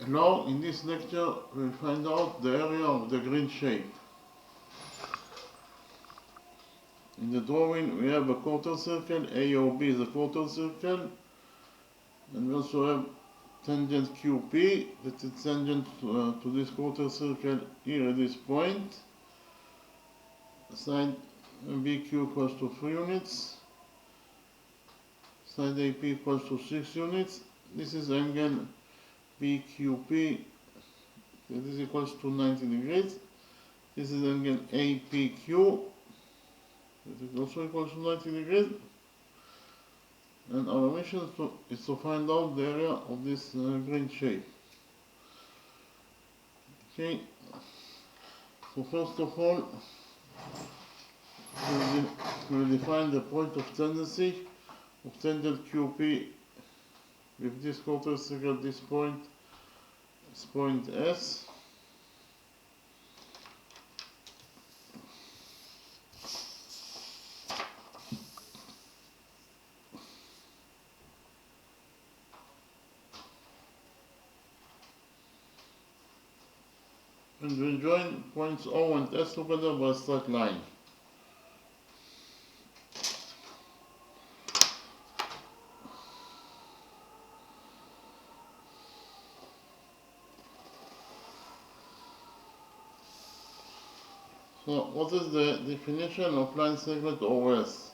Now, in this lecture, we'll find out the area of the green shape. In the drawing, we have a quarter circle. AOB is a quarter circle. And we also have tangent QP, that is tangent to this quarter circle here at this point. Side BQ equals to 3 units. Side AP equals to 6 units. This is angle BQP, that is equals to 90 degrees. This is angle APQ, that is also equals to 90 degrees. And our mission is to find out the area of this green shape. Okay, so first of all, we will define the point of tendency of tangent QP with this quarter circle. This point is point S. And we join points O and S together by a straight line. So what is the definition of line segment OS?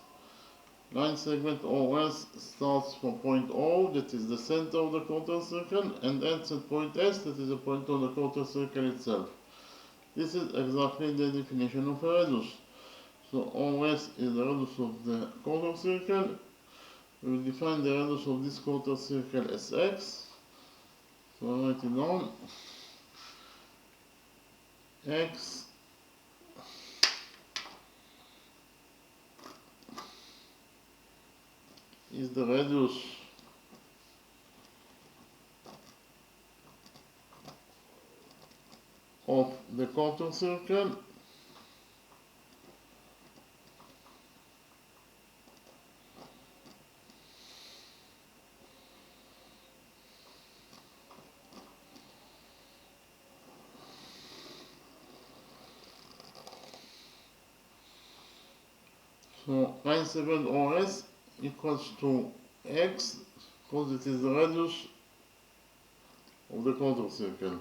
Line segment OS starts from point O, that is the center of the quarter circle, and ends at point S, that is the point on the quarter circle itself. This is exactly the definition of a radius. So OS is the radius of the quarter circle. We will define the radius of this quarter circle as x. So I write it down. X is the radius of the quarter circle so line segment OS equals to x, because it is the radius of the quarter circle.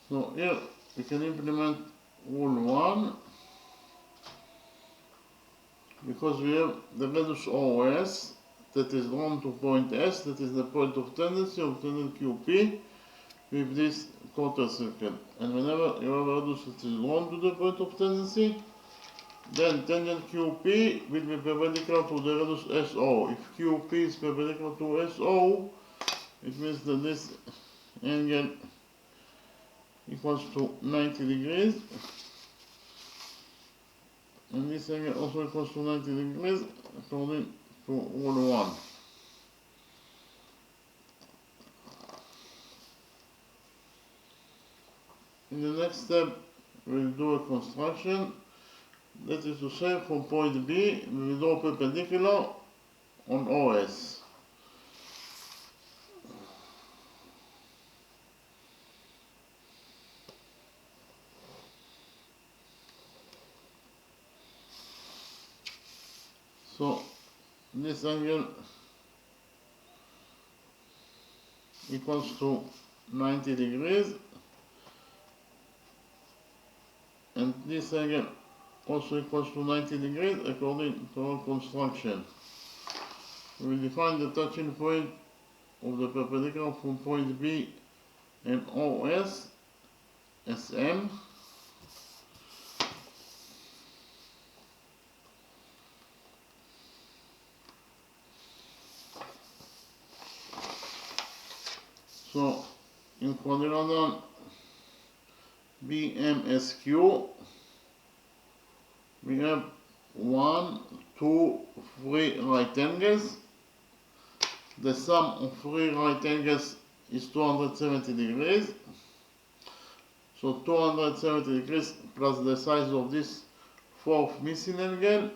So here we can implement rule 1, because we have the radius OS that is drawn to point S, that is the point of tendency of tangent QP with this quarter circle. And whenever you have a radius that is drawn to the point of tendency, then tangent QP will be perpendicular to the radius SO. If QP is perpendicular to SO, it means that this angle equals to 90 degrees, and this angle also equals to 90 degrees according to rule 1. In the next step, we'll do a construction. That is to say, from point B, we will draw perpendicular on OS. So this angle equals to 90 degrees, and this angle also equals to 90 degrees according to our construction. We will define the touching point of the perpendicular from point B and OS as M. So in quadrilateral BMSQ, we have 1, 2, 3 right angles. The sum of 3 right angles is 270 degrees. So 270 degrees plus the size of this fourth missing angle.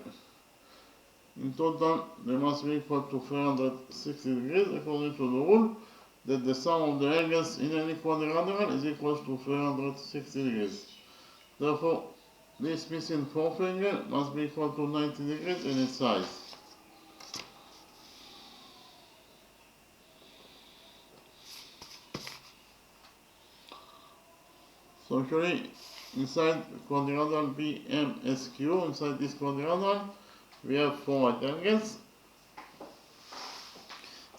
In total, they must be equal to 360 degrees according to the rule that the sum of the angles in any quadrilateral is equal to 360 degrees. Therefore, this missing fourth angle must be equal to 90 degrees in its size. So actually, inside quadrilateral BMSQ, inside this quadrilateral, we have 4 right angles.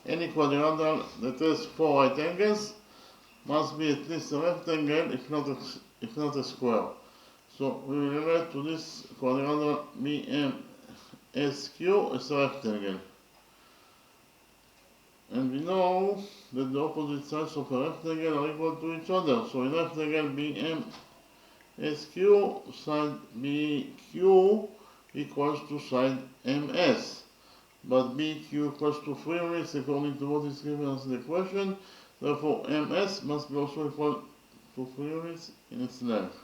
Any quadrilateral that has 4 right angles must be at least a rectangle, if not a square. So we will relate to this quadrilateral BMSQ as a rectangle. And we know that the opposite sides of a rectangle are equal to each other. So in rectangle BMSQ, side BQ equals to side MS. But BQ equals to 3 units according to what is given us in the equation. Therefore, MS must be also equal to 3 units in its length.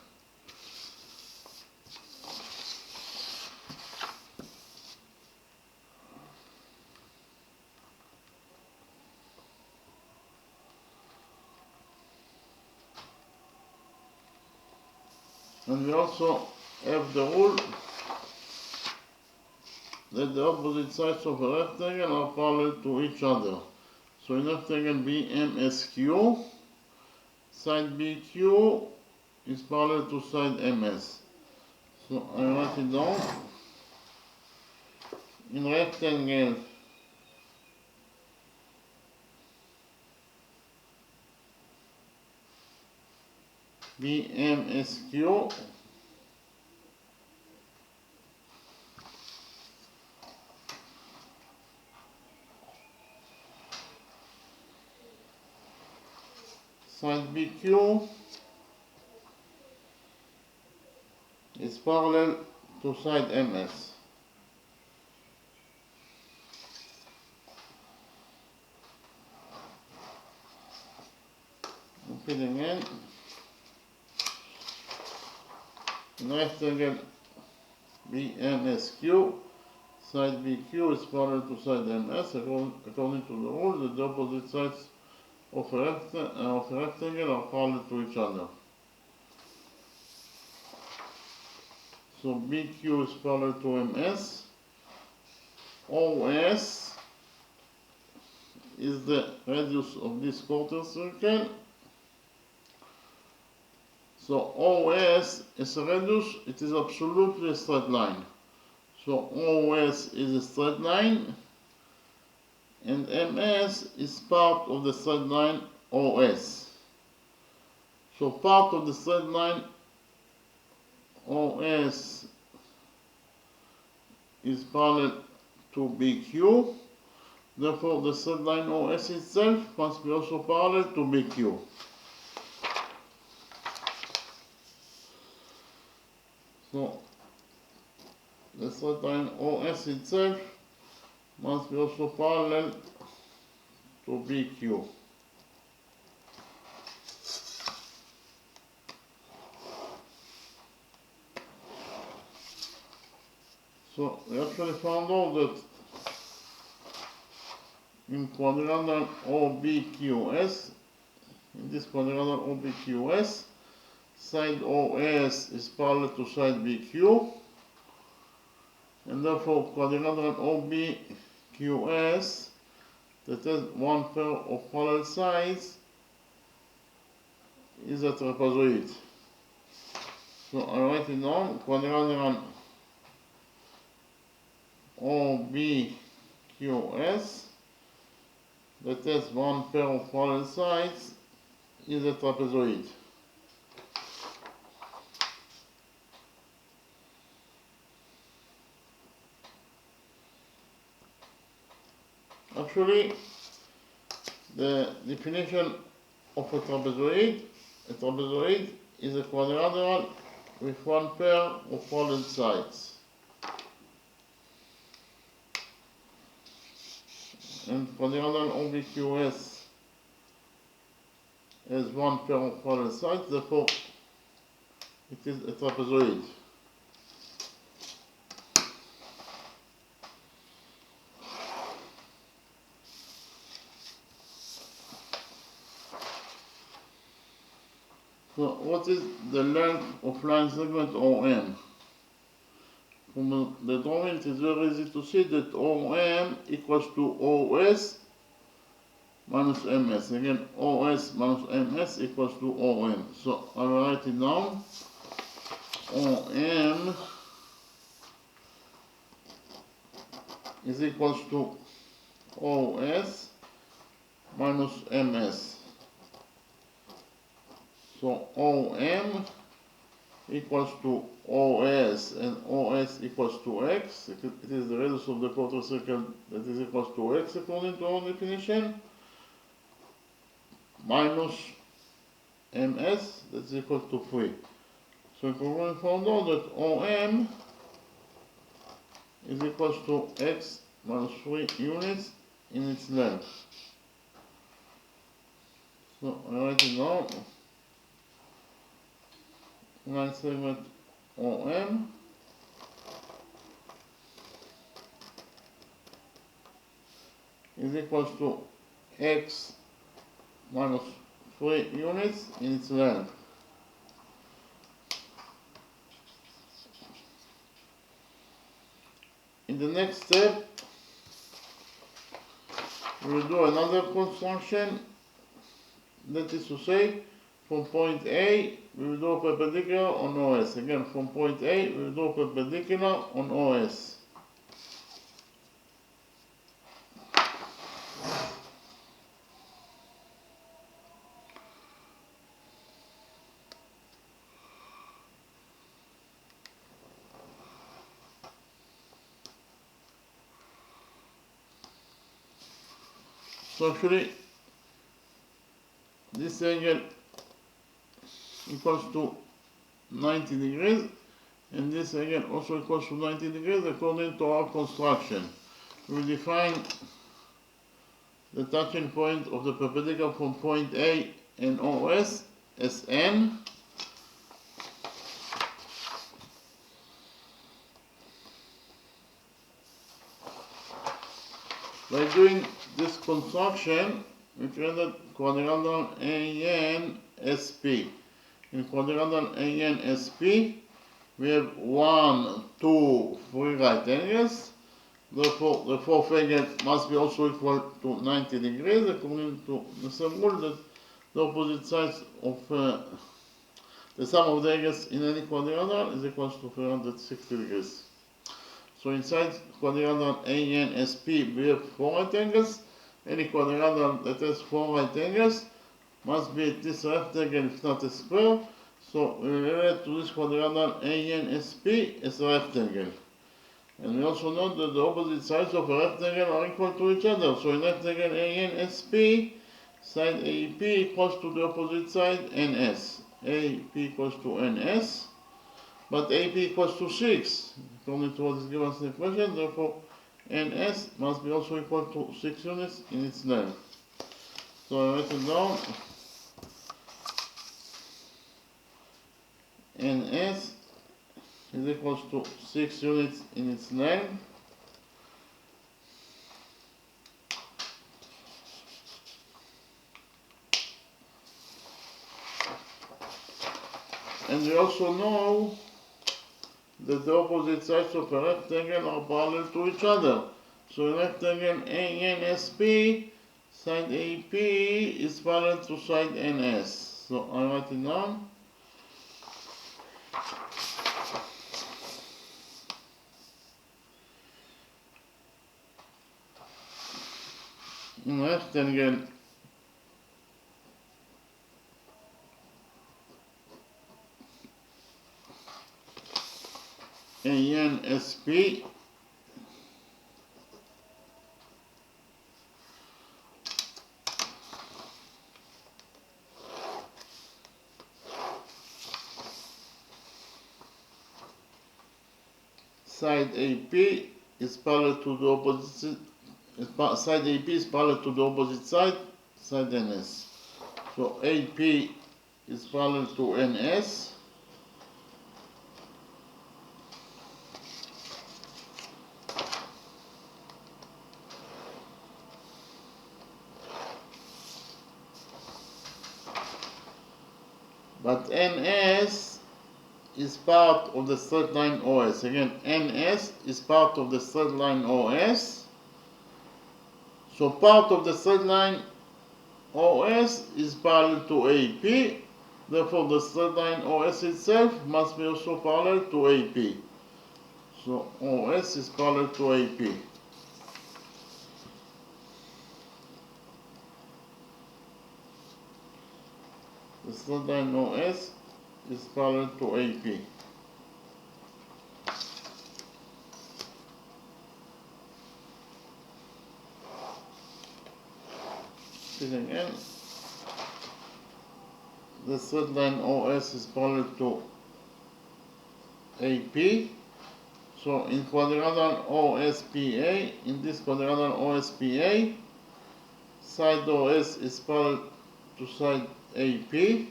And we also have the rule that the opposite sides of a rectangle are parallel to each other. So in rectangle BMSQ, side BQ is parallel to side MS. So I write it down. In rectangle BMSQ, side BQ is parallel to side MS. Repeat again. In rectangle BMSQ, side BQ is parallel to side MS according to the rule that the opposite sides of a rectangle are parallel to each other. So BQ is parallel to MS. OS is the radius of this quarter circle. So OS is a radius, it is absolutely a straight line. So OS is a straight line and MS is part of the straight line OS. So part of the straight line OS is parallel to BQ. Therefore, the straight line OS itself must be also parallel to BQ. So, the straight line OS itself must be also parallel to BQ. So, we actually found out that in quadrilateral OBQS, in this quadrilateral OBQS, side OS is parallel to side BQ, and therefore quadrilateral OBQS that has one pair of parallel sides is a trapezoid. So I write it down, quadrilateral OBQS that has one pair of parallel sides is a trapezoid. Actually, the definition of a trapezoid is a quadrilateral with one pair of parallel sides. And quadrilateral OBQS has one pair of parallel sides, therefore it is a trapezoid. So what is the length of line segment OM? From the drawing it is very easy to see that OM equals to OS minus MS. Again, OS minus MS equals to OM. So I will write it down. OM is equals to OS minus MS. So OM equals to OS, and OS equals to X. It is the radius of the quarter circle that is equals to X according to our definition, minus MS that is equal to 3. So we can find out that OM is equals to X minus 3 units in its length. So I write it down. Line segment OM is equals to X minus 3 units in its length. In the next step, we will do another construction, that is to say, from point A, we will do a perpendicular on OS. Again, from point A, we will do a perpendicular on OS. So actually, this angle equals to 90 degrees, and this again also equals to 90 degrees according to our construction. We will define the touching point of the perpendicular from point A and OS as N. By doing this construction, we created quadrilateral ANSP. In quadrilateral ANSP, we have 1, 2, 3 right angles. Therefore, the fourth angle must be also equal to 90 degrees, according to the same rule that the opposite sides of the sum of the angles in any quadrilateral is equal to 360 degrees. So inside quadrilateral ANSP, we have 4 right angles. Any quadrilateral that has 4 right angles must be at least a rectangle if not a square. So we relate to this quadrilateral ANSP as a rectangle. And we also know that the opposite sides of a rectangle are equal to each other. So in rectangle ANSP, side AP equals to the opposite side NS. AP equals to NS, but AP equals to 6, according to what is given in the equation. Therefore, NS must be also equal to 6 units in its length. So I write it down. NS is equals to 6 units in its length. And we also know that the opposite sides of a rectangle are parallel to each other. So in rectangle ANSP, side AP is parallel to side NS. So I write it down. In rectangle ANSP, side AP is parallel to the opposite side AP is parallel to the opposite side, side NS. So AP is parallel to NS, But NS is part of the straight line OS. Again, NS is part of the straight line OS. So part of the straight line OS is parallel to AP. Therefore, the straight line OS itself must be also parallel to AP. So OS is parallel to AP. The straight line OS is parallel to AP. Again, the straight line OS is parallel to AP. So in quadrilateral OSPA, in this quadrilateral OSPA, side OS is parallel to side AP.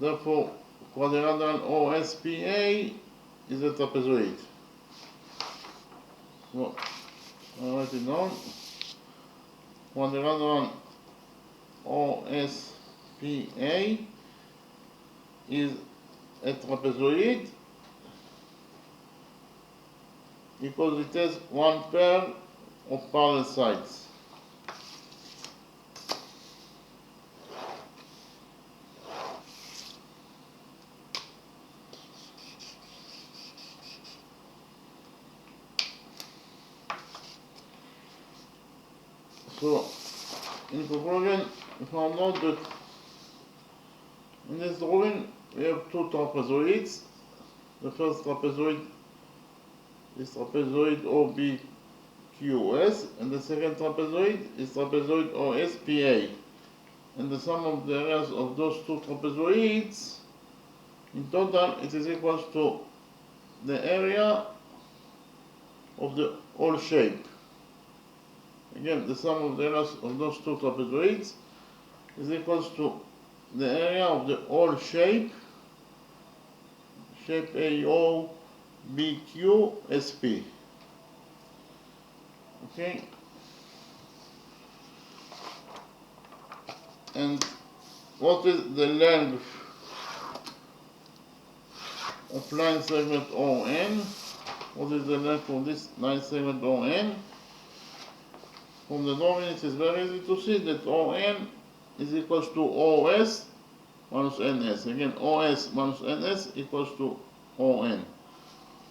Therefore, quadrilateral OSPA is a trapezoid. So I write it down. Quadrilateral OSPA is a trapezoid because it has one pair of parallel sides. So, in conclusion, we found out that in this drawing we have two trapezoids. The first trapezoid is trapezoid OBQS, and the second trapezoid is trapezoid OSPA. And the sum of the areas of those two trapezoids, in total, it is equal to the area of the whole shape. Again, the sum of the areas of those two trapezoids is equal to the area of the whole shape, shape AOBQSP. Okay? And what is the length of line segment ON? What is the length of this line segment ON? From the drawing, it is very easy to see that ON is equal to OS minus NS. Again, OS minus NS equals to ON.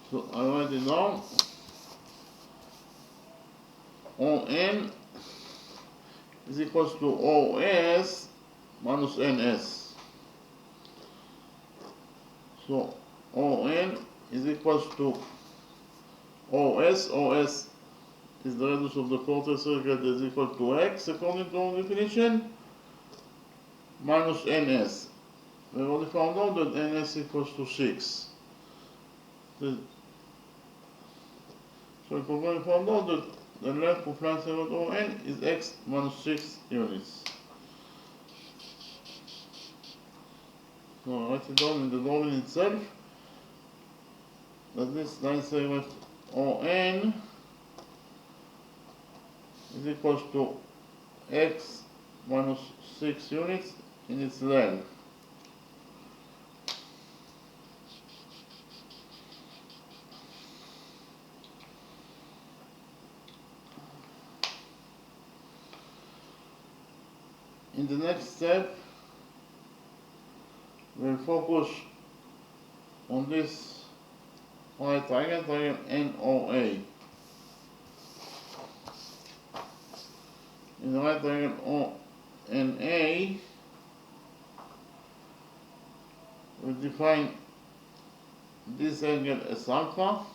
So I write it down. ON is equal to OS minus NS. So ON is equal to OS. OS is the radius of the quarter circle that is equal to X according to our definition, minus NS. We already found out that NS equals to 6. So we found out that the length of line segment ON is X minus 6 units. So I write it down in the drawing itself that this line segment ON is equal to X minus 6 units in its length. In the next step, we'll focus on this right triangle NOA. In the right triangle ONA, we define this angle as alpha.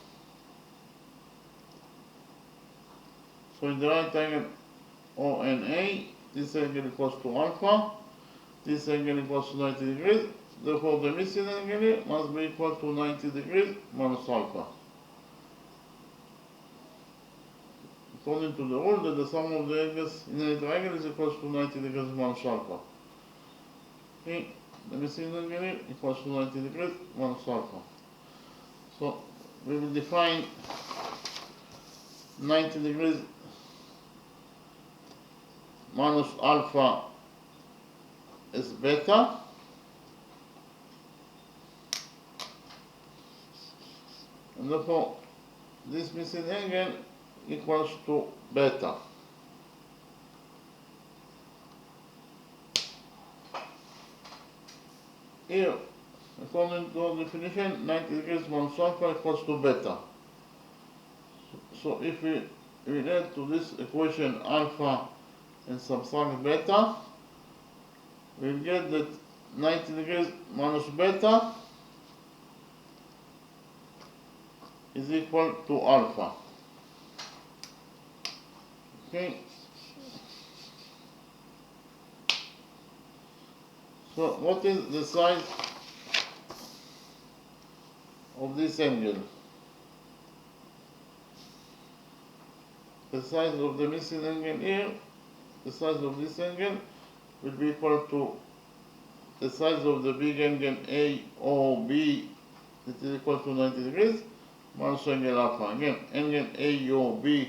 So in the right triangle ONA, this angle equals to alpha, this angle equals to 90 degrees, therefore the missing angle must be equal to 90 degrees minus alpha. According to the rule that the sum of the angles in any triangle is equal to 90 degrees minus alpha. Okay, the missing angle equals to 90 degrees minus alpha. So we will define 90 degrees minus alpha as beta, and therefore this missing angle equals to beta. Here, according to our definition, 90 degrees minus alpha equals to beta. So if we relate to this equation alpha and subtract beta, we'll get that 90 degrees minus beta is equal to alpha. Okay. So what is the size of this angle? The size of the missing angle here, the size of this angle will be equal to the size of the big angle AOB, that is equal to 90 degrees, minus angle alpha. Again, angle AOB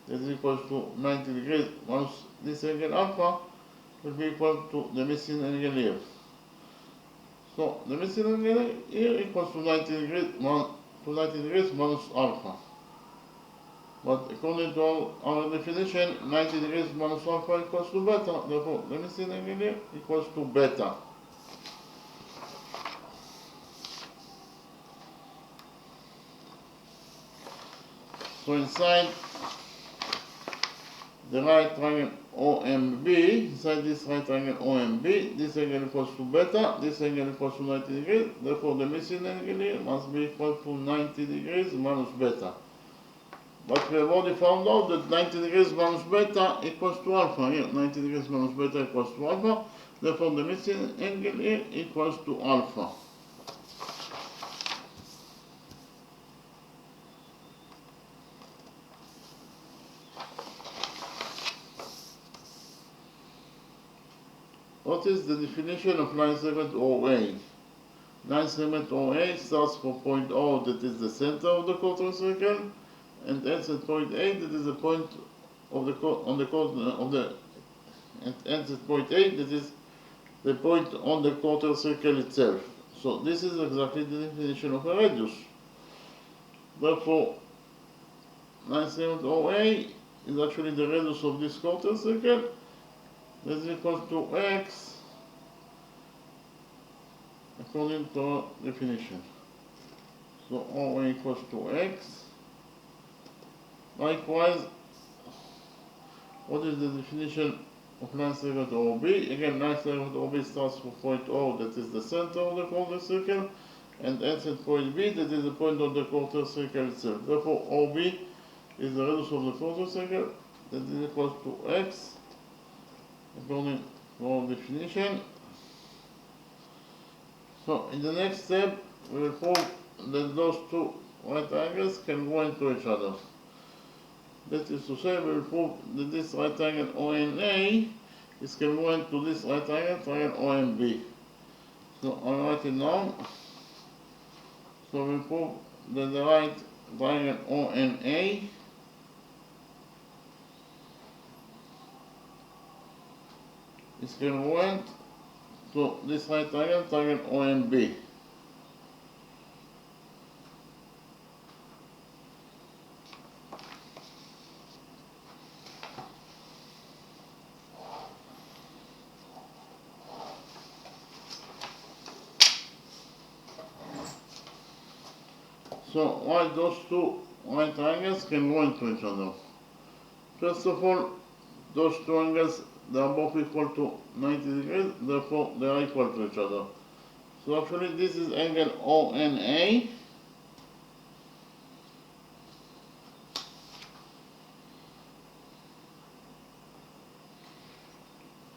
that is equal to 90 degrees minus this angle alpha will be equal to the missing angle here. So the missing angle here equals to 90 degrees minus alpha. But according to our definition, 90 degrees minus alpha equals to beta. Therefore, the missing angle here equals to beta. So inside the right triangle OMB, inside this right triangle OMB, this angle equals to beta, this angle equals to 90 degrees. Therefore, the missing angle here must be equal to 90 degrees minus beta. But we have already found out that 90 degrees minus beta equals to alpha. Here, 90 degrees minus beta equals to alpha. Therefore, the missing angle here equals to alpha. What is the definition of line segment OA? Line segment OA starts from point O, that is the center of the quarter circle, and ends at point A, that is the point of the and ends at point A, that is the point on the quarter circle itself. So this is exactly the definition of a radius. Therefore, line segment OA is actually the radius of this quarter circle. That is equal to x according to our definition. So OA equals to x. Likewise, what is the definition of line segment OB? Again, line segment OB starts from point O, that is the center of the quarter circle, and ends at point B, that is the point of the quarter circle itself. Therefore, OB is the radius of the quarter circle, that is equal to x according to our definition. So in the next step, we will prove that those two right angles can go into each other. That is to say, we will prove that this right angle ONA is congruent to this right angle, triangle OMB. So I'll write it down. So we prove that the right triangle ONA is congruent to this right triangle, triangle OMB. So why those two right triangles can go into each other? First of all, those two angles, they are both equal to 90 degrees, therefore they are equal to each other. So actually this is angle ONA,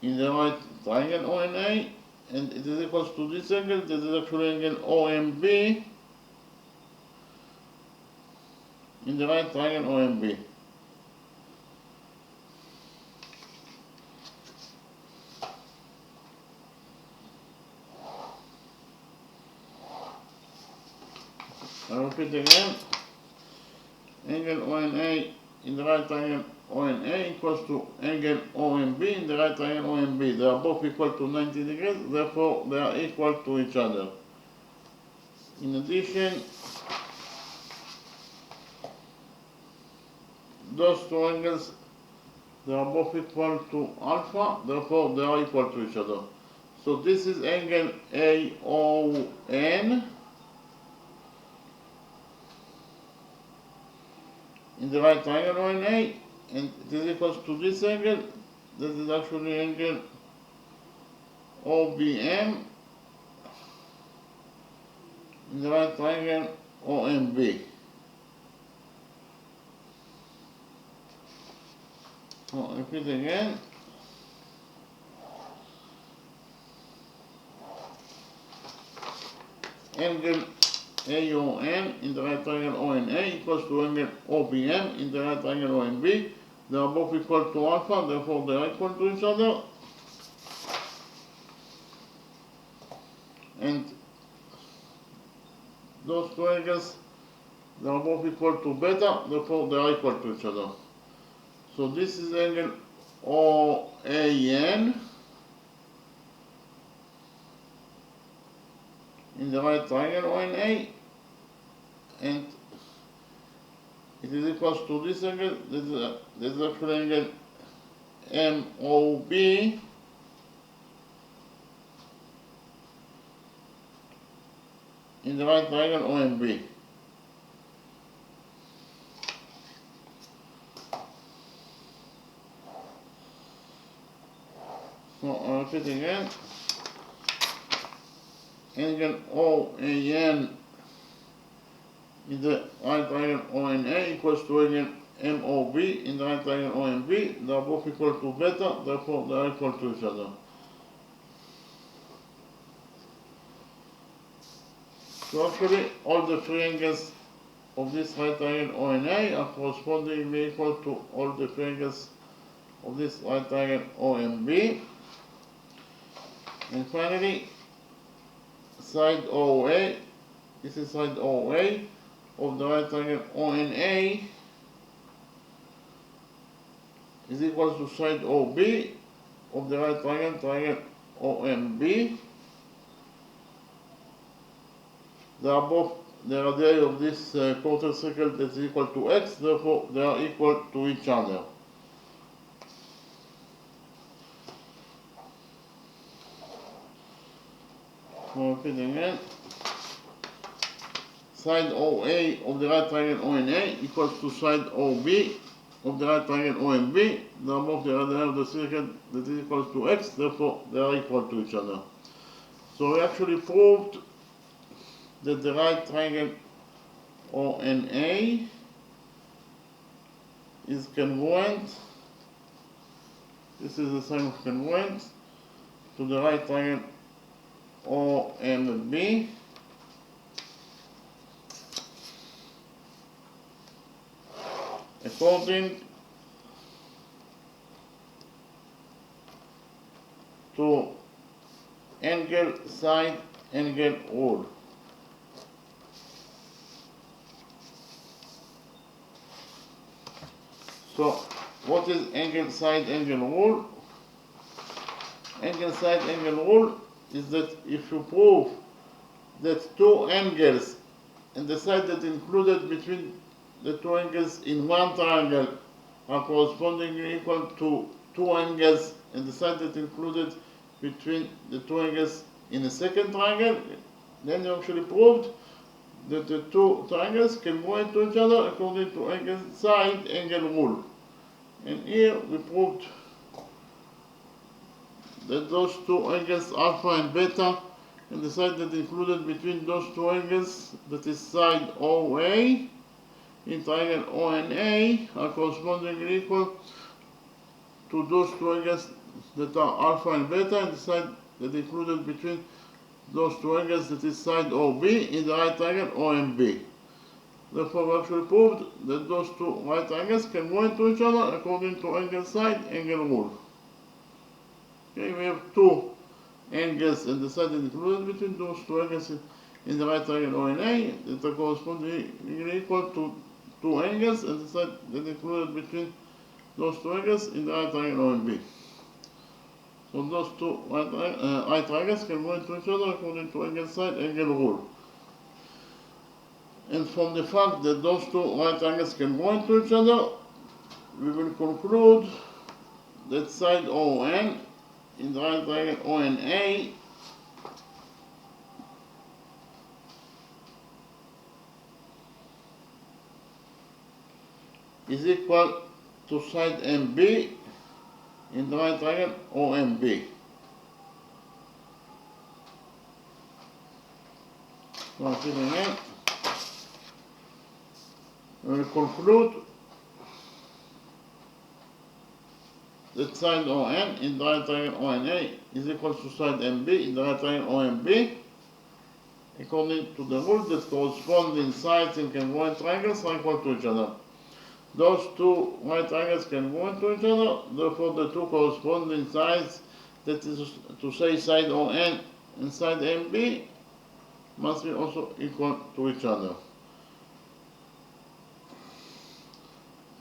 in the right triangle ONA, and it is equal to this angle, that is actually angle OMB, in the right triangle OMB. I repeat again, angle ONA in the right triangle ONA equals to angle OMB in the right triangle OMB. They are both equal to 90 degrees, therefore they are equal to each other. In addition, those two angles, they are both equal to alpha, therefore they are equal to each other. So this is angle AON in the right triangle ONA, and it is equal to this angle, that is actually angle OBM in the right triangle OMB. So repeat again. Angle AON in the right triangle ONA equals to angle OBM in the right triangle OMB. They are both equal to alpha, therefore they are equal to each other. And those two angles, they are both equal to beta, therefore they are equal to each other. So this is angle OAN in the right triangle ONA, and it is equal to this angle, this is actually angle MOB in the right triangle OMB. So I'll repeat again. Angle OAN in the right triangle ONA equals to angle MOB in the right triangle OMB. They are both equal to beta, therefore they are equal to each other. So actually all the three angles of this right triangle ONA are correspondingly equal to all the three angles of this right triangle OMB. And finally, side OA, this is side OA of the right triangle ONA is equal to side OB of the right triangle OMB. They are both the radii of this quarter circle that is equal to x, therefore they are equal to each other. So repeat again. Side OA of the right triangle ONA equals to side OB of the right triangle OMB. They are both the radii of the circle that is equal to x, therefore they are equal to each other. So we actually proved that the right triangle ONA is congruent, this is the sign of congruence, to the right triangle OMB, according to angle side angle rule. So what is angle side angle rule? Angle side angle rule is that if you prove that two angles and the side that included between the two angles in one triangle are correspondingly equal to two angles and the side that included between the two angles in a second triangle, then you actually proved that the two triangles can go into each other according to angle side angle rule. And here we proved that those two angles alpha and beta and the side that included between those two angles, that is side OA in triangle ONA, are correspondingly equal to those two angles that are alpha and beta and the side that included between those two angles, that is side OB in the right triangle OMB. Therefore we actually proved that those two right angles can go into each other according to angle side angle rule. Okay, we have two angles and the side that included between those two angles in the right triangle ONA that are correspondingly equal to two angles and the side that included between those two angles in the right triangle OMB. So those two right triangles can go into each other according to angle side angle rule. And from the fact that those two right angles can go into each other, we will conclude that side ON in the right triangle ONA is equal to side MB in the right triangle OMB. So again, we will conclude that side ON in the right triangle ONA is equal to side MB in the right triangle OMB, according to the rule that corresponding sides in congruent triangles are equal to each other. Those two right triangles can go into each other, therefore the two corresponding sides, that is to say side ON and side MB, must be also equal to each other.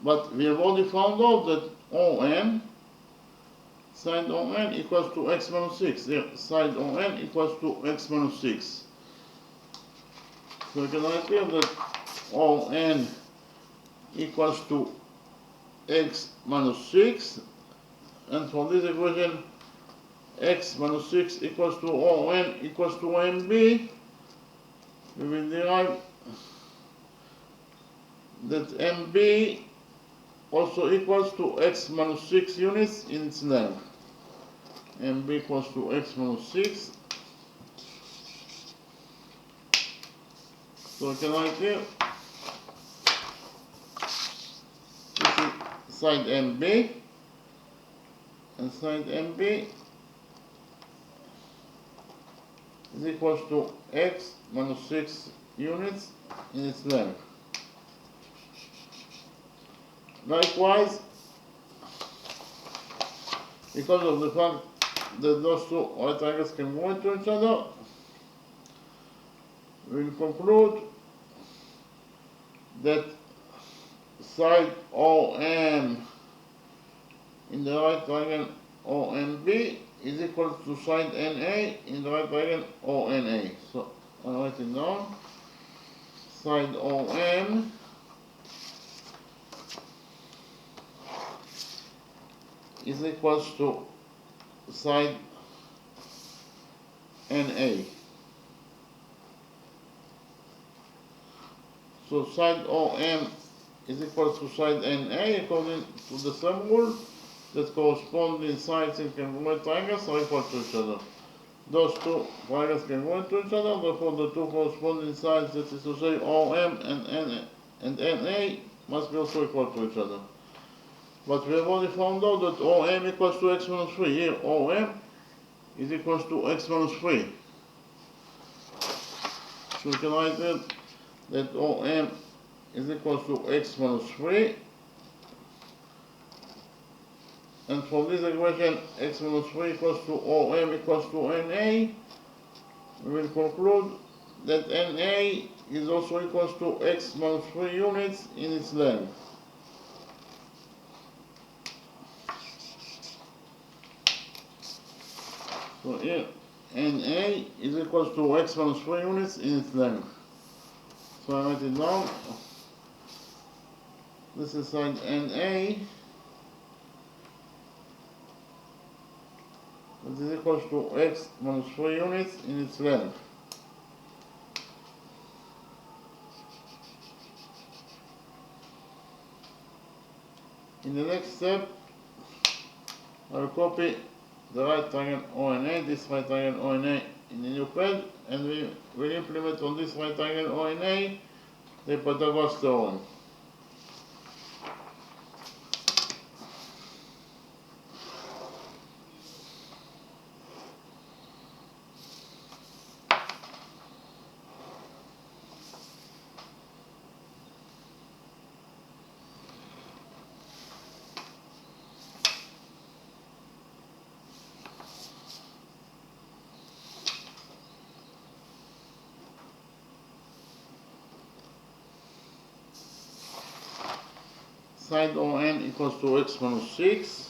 But we have already found out that ON, side ON equals to x minus 6. Here, side ON equals to x minus 6. So we can write here that ON equals to x minus 6, and for this equation x minus 6 equals to ON equals to MB, we will derive that MB also equals to x minus 6 units in its length. MB equals to x minus 6. So we can write here, this is side MB, and side MB is equals to x minus 6 units in its length. Likewise, because of the fact that those two right triangles can go into each other, we will conclude that side OM in the right triangle OMB is equal to side NA in the right triangle ONA. So I'll write it down. Side OM is equals to side NA. So side OM is equal to side NA according to the sum rule that corresponding sides in congruent triangles are equal to each other. Those two triangles can go into each other, therefore the two corresponding sides, that is to say OM and NA, must be also equal to each other. But we have already found out that OM equals to x minus 3. Here OM is equals to x minus 3. So we can write that OM is equals to x minus 3. And from this equation, x minus 3 equals to OM equals to NA, we will conclude that NA is also equals to x minus 3 units in its length. So here, NA is equals to x minus 3 units in its length. So I write it down. This is side NA. That is equals to x minus 3 units in its length. In the next step, I will copy the right triangle ONA, this right triangle ONA in the new page, and we will implement on this right triangle ONA the Pythagoras theorem. Side ON equals to x minus 6.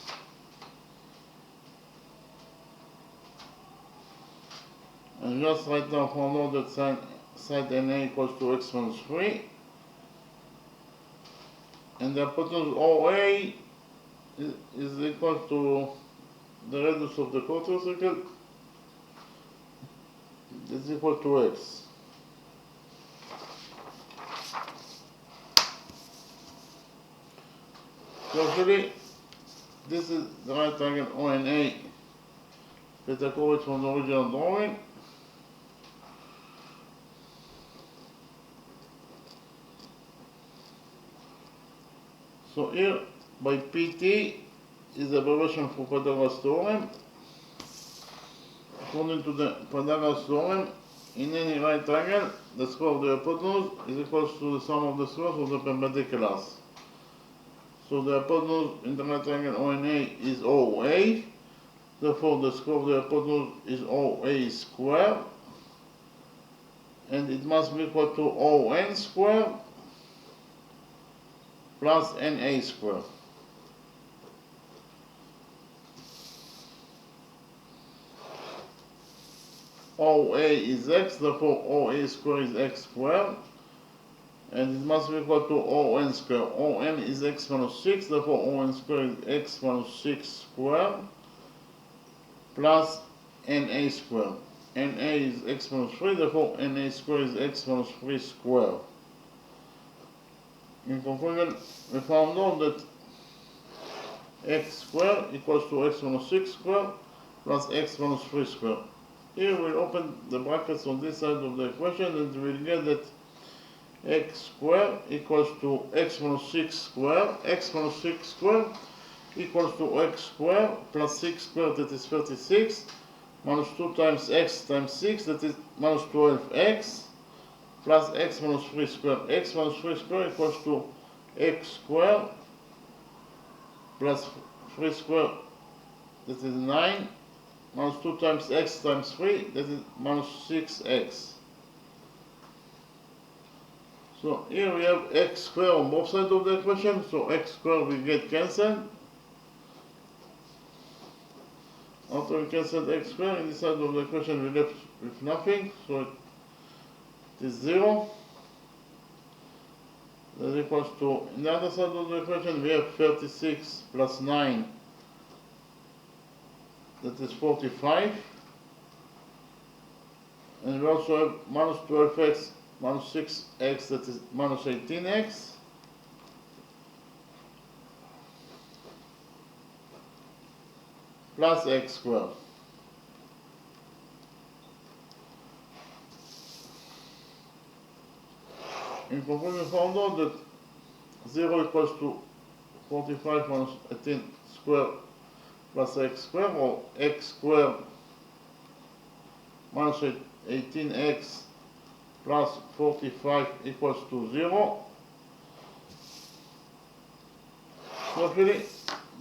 And just right now found out that side NA equals to x minus 3. and the hypotenuse OA is equal to the radius of the quarter circle is equal to x. So actually, this is the right angle ONA that I covered from the original drawing. So here, by PT is the abbreviation for Pythagoras theorem. According to the Pythagoras theorem, in any right angle, the square of the hypotenuse is equal to the sum of the squares of the perpendiculars. So the hypotenuse in the right angle ONA is OA, therefore the square of the hypotenuse is OA squared, and it must be equal to ON squared plus NA squared. OA is x, therefore OA squared is x squared, and it must be equal to ON squared. ON is x minus 6, therefore ON squared is x minus 6 squared plus NA squared. NA is x minus 3, therefore NA squared is x minus 3 squared. In conclusion, we found out that x squared equals to x minus 6 squared plus x minus 3 squared. Here we'll open the brackets on this side of the equation and we'll get that x squared equals to x minus 6 squared. X minus 6 squared equals to x squared plus 6 squared, that is 36, minus 2 times x times 6, that is minus 12x, plus x minus 3 squared. X minus 3 squared equals to x squared plus 3 squared, that is 9, minus 2 times x times 3, that is minus 6x. So here we have x squared on both sides of the equation, so x squared will get cancelled. After we cancelled x squared, in this side of the equation we left with nothing, so it is 0. That equals to, in the other side of the equation we have 36 plus 9, that is 45. And we also have minus 12x minus 6x, that is minus 18x. Plus x squared. In conclusion, we found out that 0 equals to 45 minus 18 squared plus x squared, or x squared minus 18x plus 45 equals to 0. So actually,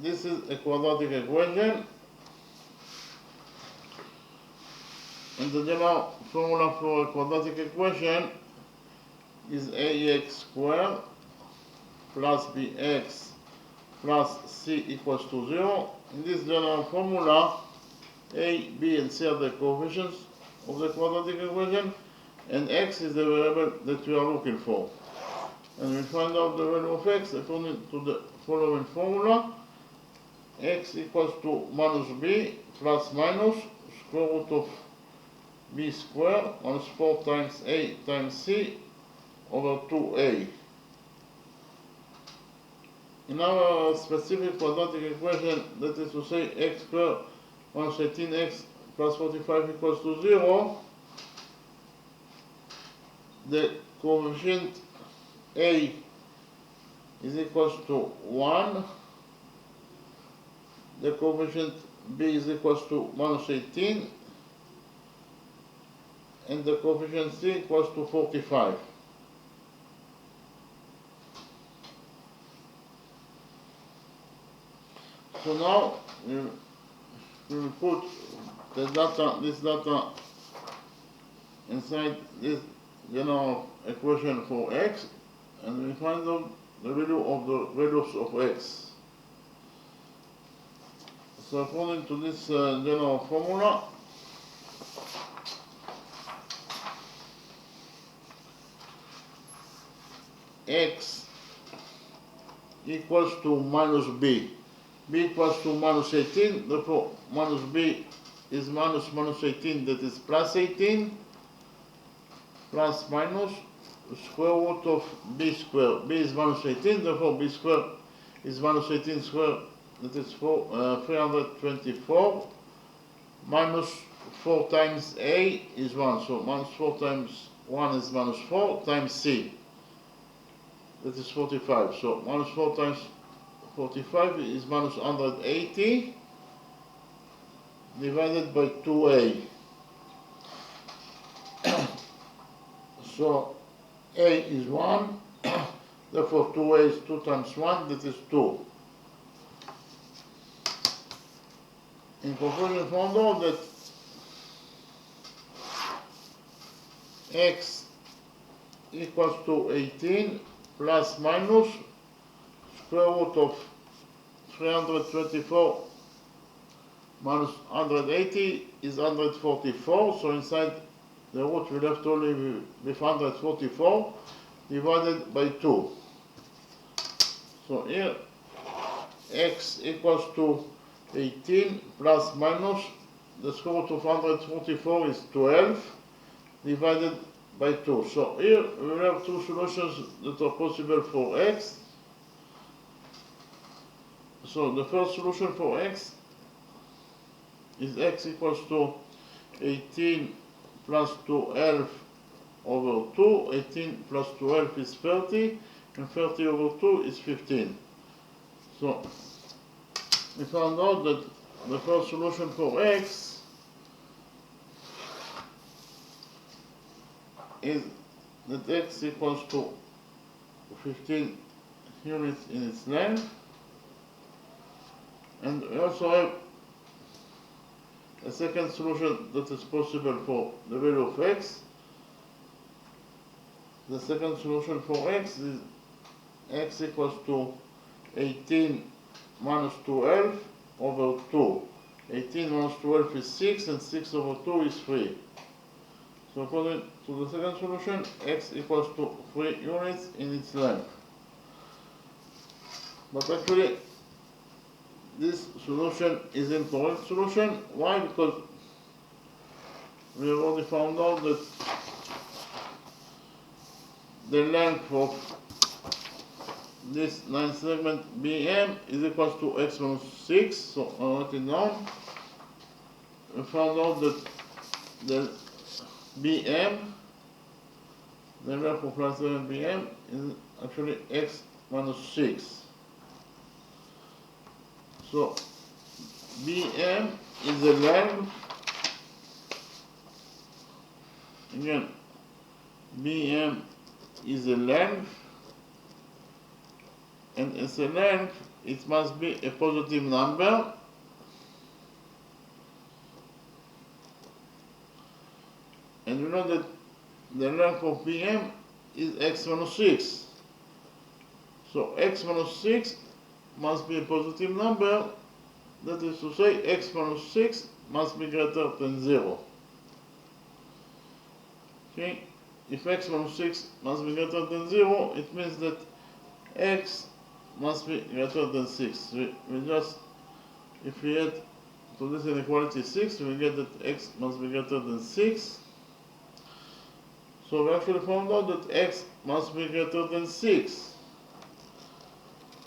this is a quadratic equation, and the general formula for a quadratic equation is ax squared plus bx plus c equals to 0. In this general formula, a, b, and c are the coefficients of the quadratic equation, and x is the variable that we are looking for. And we find out the value of x according to the following formula. X equals to minus b plus minus square root of b squared minus 4 times a times c over 2a. In our specific quadratic equation, that is to say x squared minus 18x plus 45 equals to 0, the coefficient a is equals to 1, the coefficient b is equals to minus 18, and the coefficient c equals to 45. So now we will put this data inside this general equation for x, and we find out the value of the values of x. So according to this general formula, x equals to minus b. B equals to minus 18, therefore minus b is minus 18, that is plus 18, plus minus square root of b squared. B is minus 18, therefore b squared is minus 18 squared, that is 324, minus 4 times a is 1, so minus 4 times 1 is minus 4 times c, that is 45, so minus 4 times 45 is minus 180 divided by 2a. So a is 1, therefore 2a is 2 times 1, that is 2. In conclusion, found out that x equals to 18 plus minus square root of 324 minus 180 is 144, so inside the root we left only with 144 divided by 2. So here x equals to 18 plus minus the square root of 144 is 12 divided by 2. So here we have two solutions that are possible for x. So the first solution for x is x equals to 18 plus 12 over 2. 18 plus 12 is 30, and 30 over 2 is 15. So we found out that the first solution for x is that x equals to 15 units in its length, and we also have a second solution that is possible for the value of x. The second solution for x is x equals to 18 minus 12 over 2. 18 minus 12 is 6, and 6 over 2 is 3. So according to the second solution, x equals to 3 units in its length. But actually, this solution is incorrect solution. Why? Because we have already found out that the length of this 9 segment BM is equal to x minus 6, so I write it down. We found out that the BM, the length of 9 segment BM, is actually x minus 6. So BM is the length, again, BM is a length, and as a length it must be a positive number, and we know that the length of BM is x minus 6, so x minus 6 must be a positive number, that is to say x minus 6 must be greater than 0. Okay, if x minus 6 must be greater than 0, it means that x must be greater than 6. We just, if we add to this inequality 6, we get that x must be greater than 6. So we actually found out that x must be greater than 6.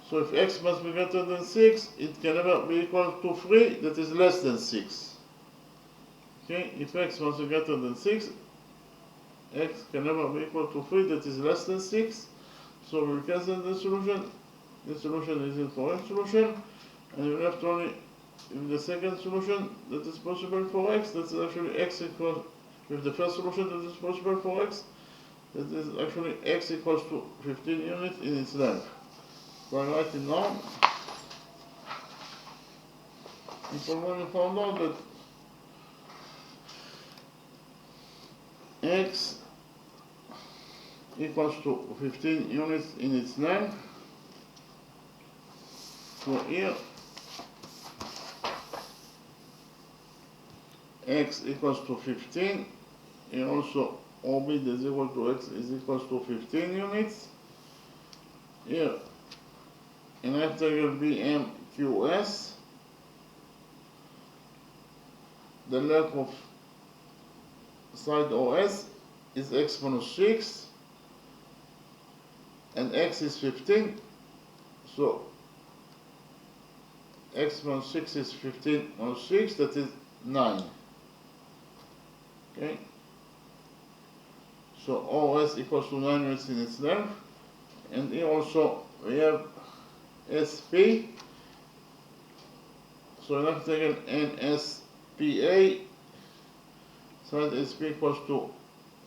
So if x must be greater than 6, it can never be equal to 3, that is less than 6. Okay, if x must be greater than 6, x can never be equal to 3, that is less than 6. So we cancel the solution. This solution is incorrect solution, and we left only with the second solution that is possible for x, that is actually x equals, with the first solution that is possible for x, that is actually x equals to 15 units in its length. So I write it down. And we found out that x equals to 15 units in its length. So here x equals to 15, and also orbit is equal to x is equals to 15 units. Here in rectangle BMQS, the length of side OS is x minus 6 and x is 15, so x minus 6 is 15 minus 6, that is 9. Okay, so OS equals to 9 units in its length, and here also we have SP, so rectangle NSPA, side SP equals to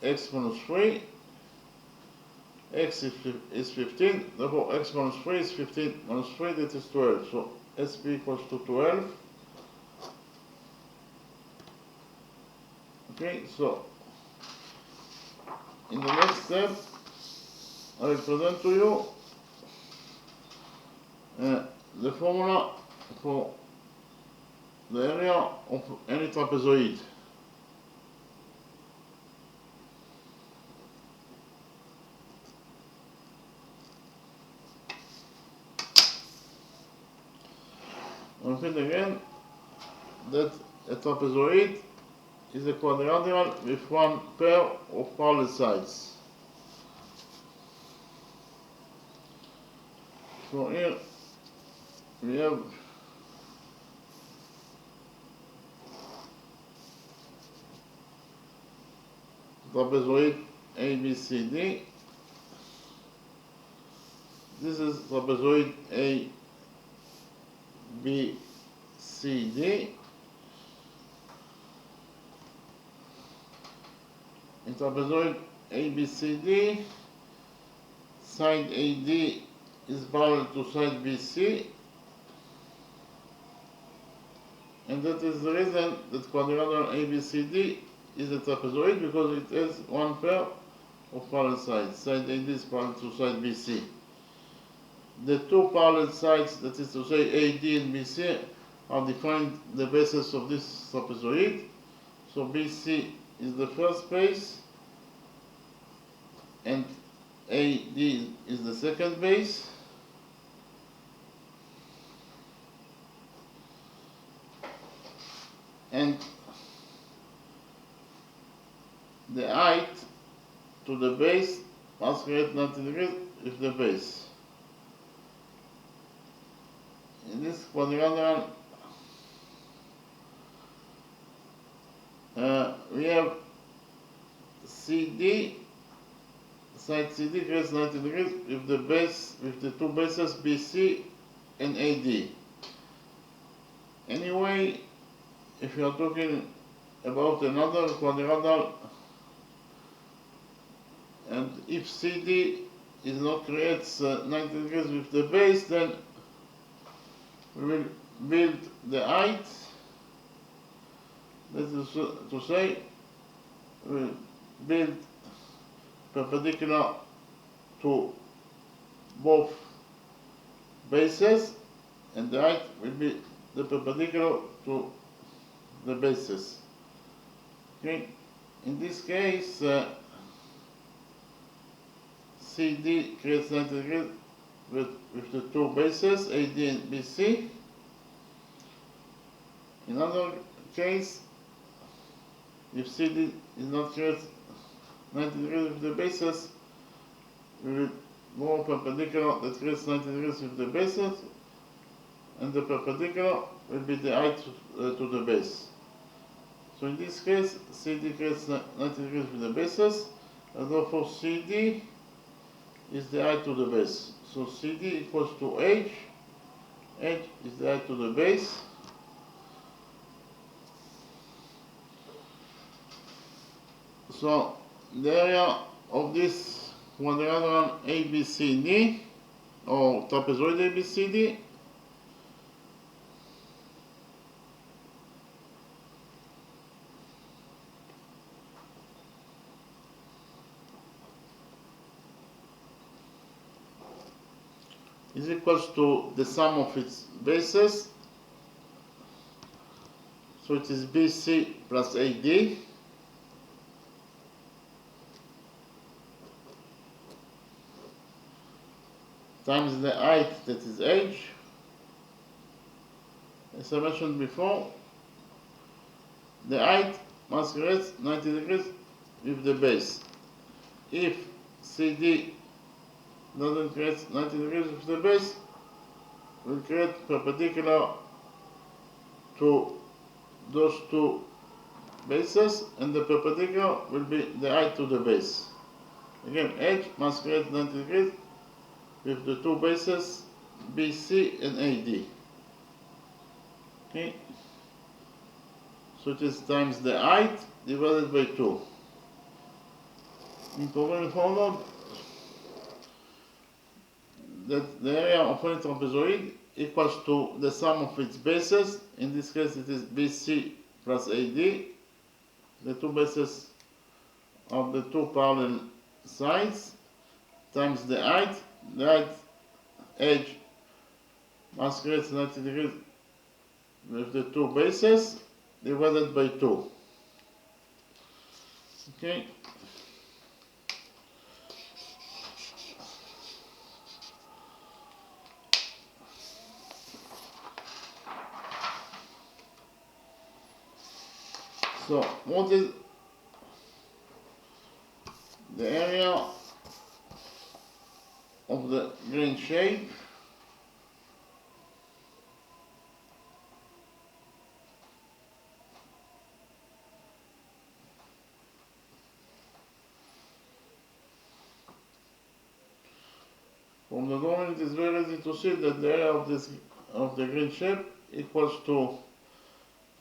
x minus 3, x is 15, therefore x minus 3 is 15 minus 3, that is 12, so SP equals to 12. Okay, so in the next step I will present to you the formula for the area of any trapezoid. I repeat again that a trapezoid is a quadrilateral with one pair of parallel sides. So here we have trapezoid ABCD. This is trapezoid ABCD. In trapezoid ABCD, side AD is parallel to side BC, and that is the reason that quadrilateral ABCD is a trapezoid, because it has one pair of parallel sides. Side AD is parallel to side BC. The two parallel sides, that is to say AD and BC, are defined the bases of this trapezoid. So BC is the first base and AD is the second base. And the height to the base must create 90 degrees with the base. In this quadrilateral, we have CD, side CD creates 90 degrees with the base, with the two bases BC and AD. Anyway, if you are talking about another quadrilateral, and if CD is not creates 90 degrees with the base, then we will build the height. That is to say, we will build perpendicular to both bases, and the height will be the perpendicular to the bases. Okay, in this case, CD creates 90 degrees with the two bases, AD and BC. In other case, if CD is not create 90 degrees with the bases, we will go perpendicular that creates 90 degrees with the bases, and the perpendicular will be the height to the base. So in this case, CD creates 90 degrees with the bases, and therefore CD is the height to the base. So CD equals to H. H is the height to the base. So the area of this quadrilateral ABCD, or trapezoid ABCD, is equals to the sum of its bases. So it is BC plus AD. times the height, that is h. As I mentioned before, the height must rest 90 degrees with the base. If CD doesn't create 90 degrees with the base, will create perpendicular to those two bases, and the perpendicular will be the height to the base. Again, H must create 90 degrees with the two bases BC and AD. Okay, so it is times the height divided by 2. Going forward, that the area of any trapezoid equals to the sum of its bases. In this case, it is BC plus AD, the two bases of the two parallel sides, times the height. The height H must create 90 degrees with the two bases divided by 2. Okay. So what is the area of the green shape? From the drawing, it is very easy to see that the area of the green shape equals to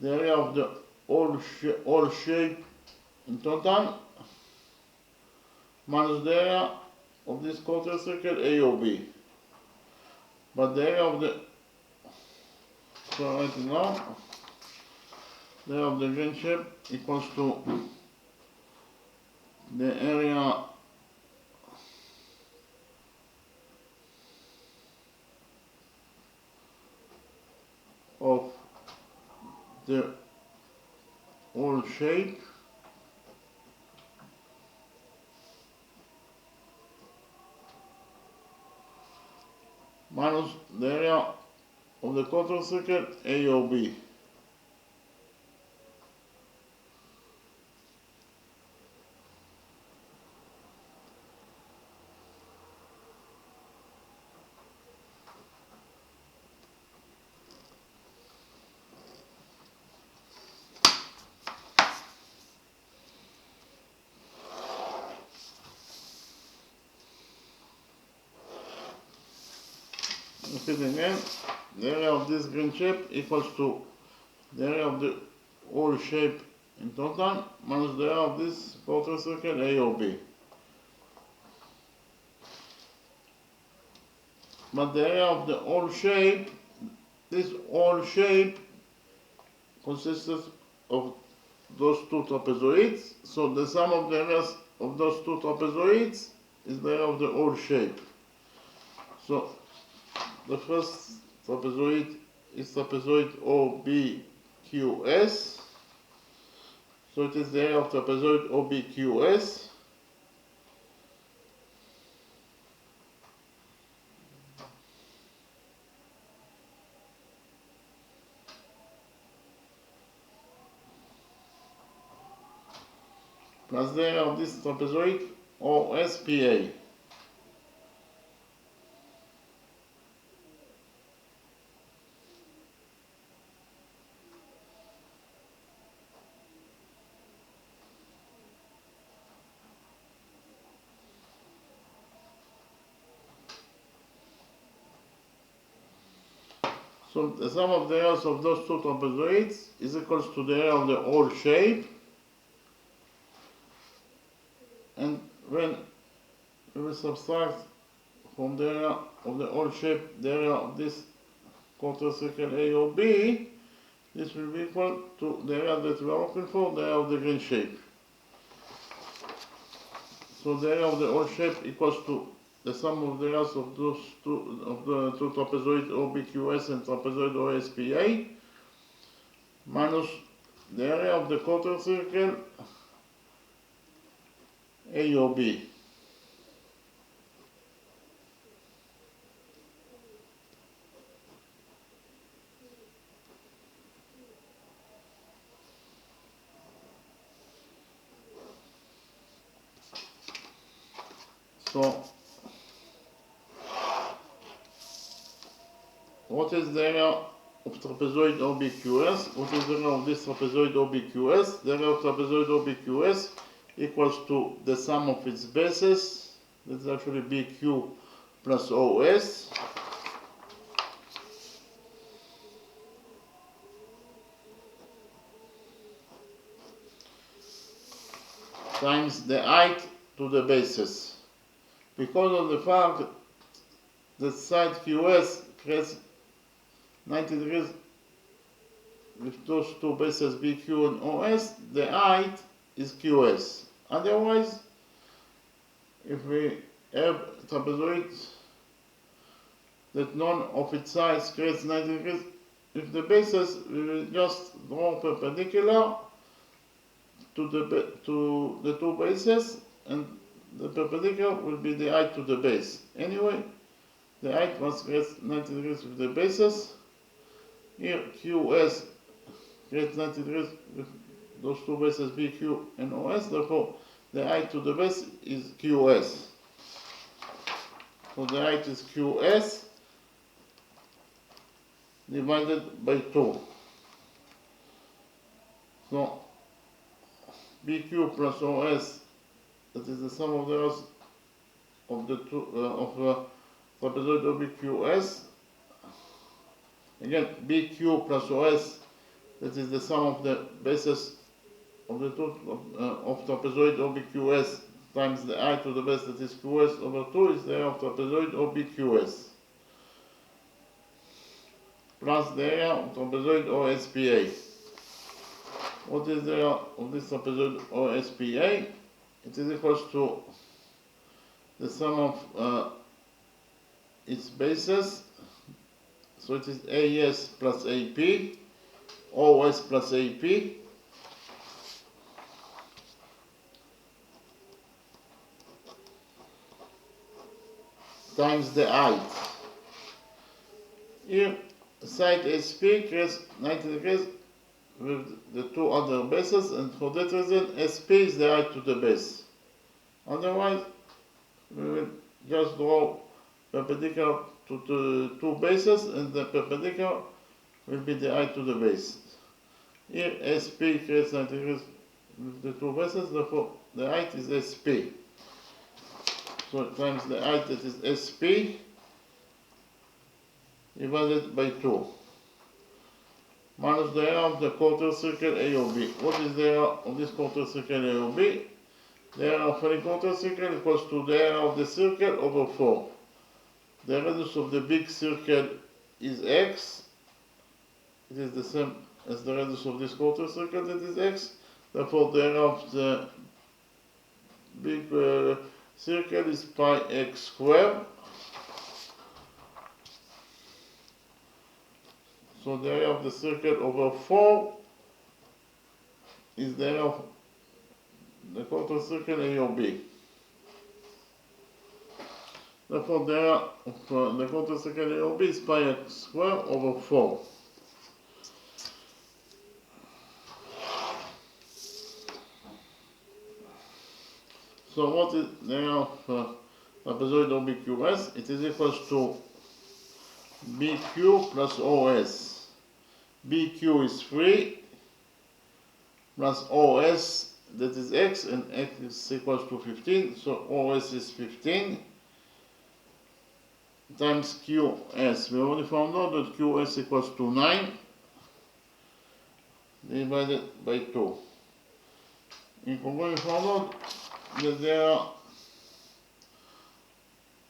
the area of the whole shape in total minus the area of this quarter circle AOB. But the area of the right now, the area of the green shape equals to the area of the whole shape minus the area of the quarter circle AOB. Repeat again, the area of this green shape equals to the area of the whole shape in total minus the area of this quarter circle AOB. But the area of the whole shape, this whole shape consists of those two trapezoids, so the sum of the areas of those two trapezoids is the area of the whole shape. So the first trapezoid is trapezoid OBQS. So it is the area of trapezoid OBQS. Plus the area of this trapezoid OSPA. So the sum of the areas of those two trapezoids is equals to the area of the whole shape. And when we will subtract from the area of the whole shape the area of this quarter circle AOB, this will be equal to the area that we are looking for, the area of the green shape. So the area of the whole shape equals to the sum of the areas of those two, of the two trapezoids OBQS and trapezoid OSPA minus the area of the quarter circle AOB. So, what is the area of trapezoid OBQS? What is the area of this trapezoid OBQS? The area of trapezoid OBQS equals to the sum of its bases. That's actually BQ plus OS. Times the height to the bases. Because of the fact that side QS creates 90 degrees with those two bases BQ and OS, the height is QS. Otherwise, if we have trapezoid that none of its sides creates 90 degrees with the bases, we will just draw perpendicular to the two bases, and the perpendicular will be the height to the base. Anyway, the height must create 90 degrees with the bases. Here QS creates 90 degrees with those two bases BQ and OS, therefore the height to the base is QS. So the height is QS divided by 2. So BQ plus OS, that is the sum of the areas of the two trapezoid OBQS. Again, BQ plus OS, that is the sum of the bases of the two of trapezoid OBQS times the height to the base, that is QS over 2, is the area of trapezoid OBQS, plus the area of trapezoid OSPA. What is the area of this trapezoid OSPA? It is equal to the sum of its bases. So it is AS plus AP, OS plus AP, times the height. Here, side SP creates 90 degrees with the two other bases, and for that reason SP is the height to the base. Otherwise, we will just draw perpendicular to the two bases, and the perpendicular will be the height to the base. Here SP creates 90 degrees with the two bases, therefore the height is SP. So times the height, that is SP, divided by 2. Minus the area of the quarter circle AOB. What is the area of this quarter circle AOB? The area of any quarter circle equals to the area of the circle over 4. The radius of the big circle is x. It is the same as the radius of this quarter circle, that is x. Therefore, the area of the big circle is pi x squared. So the area of the circle over 4 is the area of the quarter circle AOB. Therefore, the area of the quarter circle AOB is pi x squared over 4. So what is the area of trapezoid OBQS? It is equal to BQ plus OS. BQ is 3 plus OS, that is x, and x is equals to 15, so OS is 15 times QS. We already found out that QS equals to 9 divided by 2. In conclusion, we found out that the area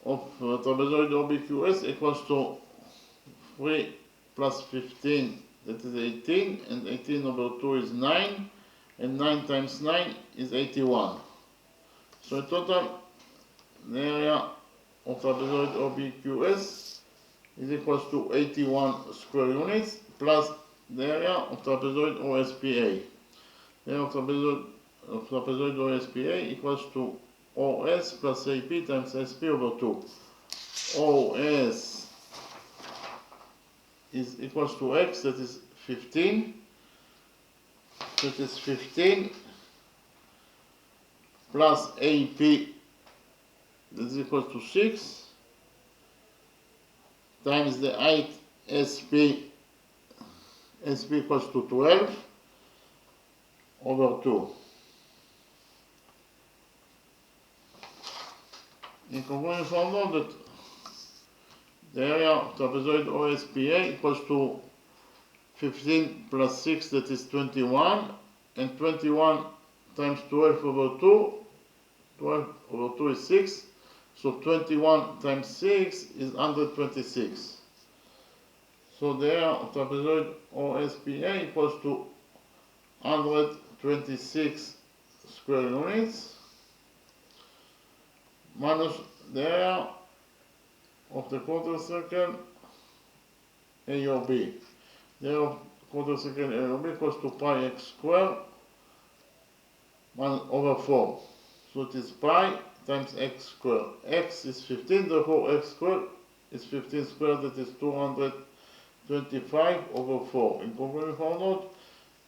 of trapezoid OBQS equals to 3 plus 15, that is 18, and 18 over 2 is 9, and 9 times 9 is 81. So in total, the area of trapezoid OBQS is equal to 81 square units plus the area of trapezoid OSPA. The area of trapezoid OSPA equals to OS plus AP times SP over 2. OS is equals to x, that is 15. That is 15 plus AP, that is equal to 6 times the height SP equals to 12 over 2. In conclusion, we found out that the area of trapezoid OSPA equals to 15 plus 6, that is 21, and 21 times 12 over 2, 12 over 2 is 6, so 21 times 6 is 126. So the area of trapezoid OSPA equals to 126 square units minus the area of the quarter circle AOB. The area of quarter circle AOB equals to pi x squared 1 over 4. So it is pi times x squared. X is 15, therefore x squared is 15 squared, that is 225 over 4. In conclusion, we found out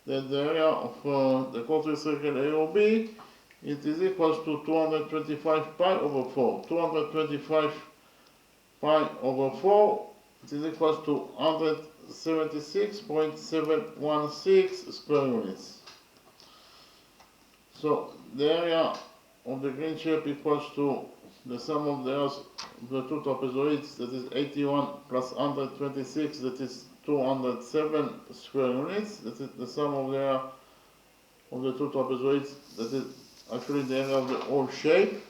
that the area of the quarter circle AOB it is equals to 225 pi over 4. 225 pi over 4 it is equals to 176.716 square units. So the area of the green shape equals to the sum of the areas of the two trapezoids, that is 81 plus 126, that is 207 square units. That is the sum of the area of the two trapezoids, that is actually the area of the whole shape,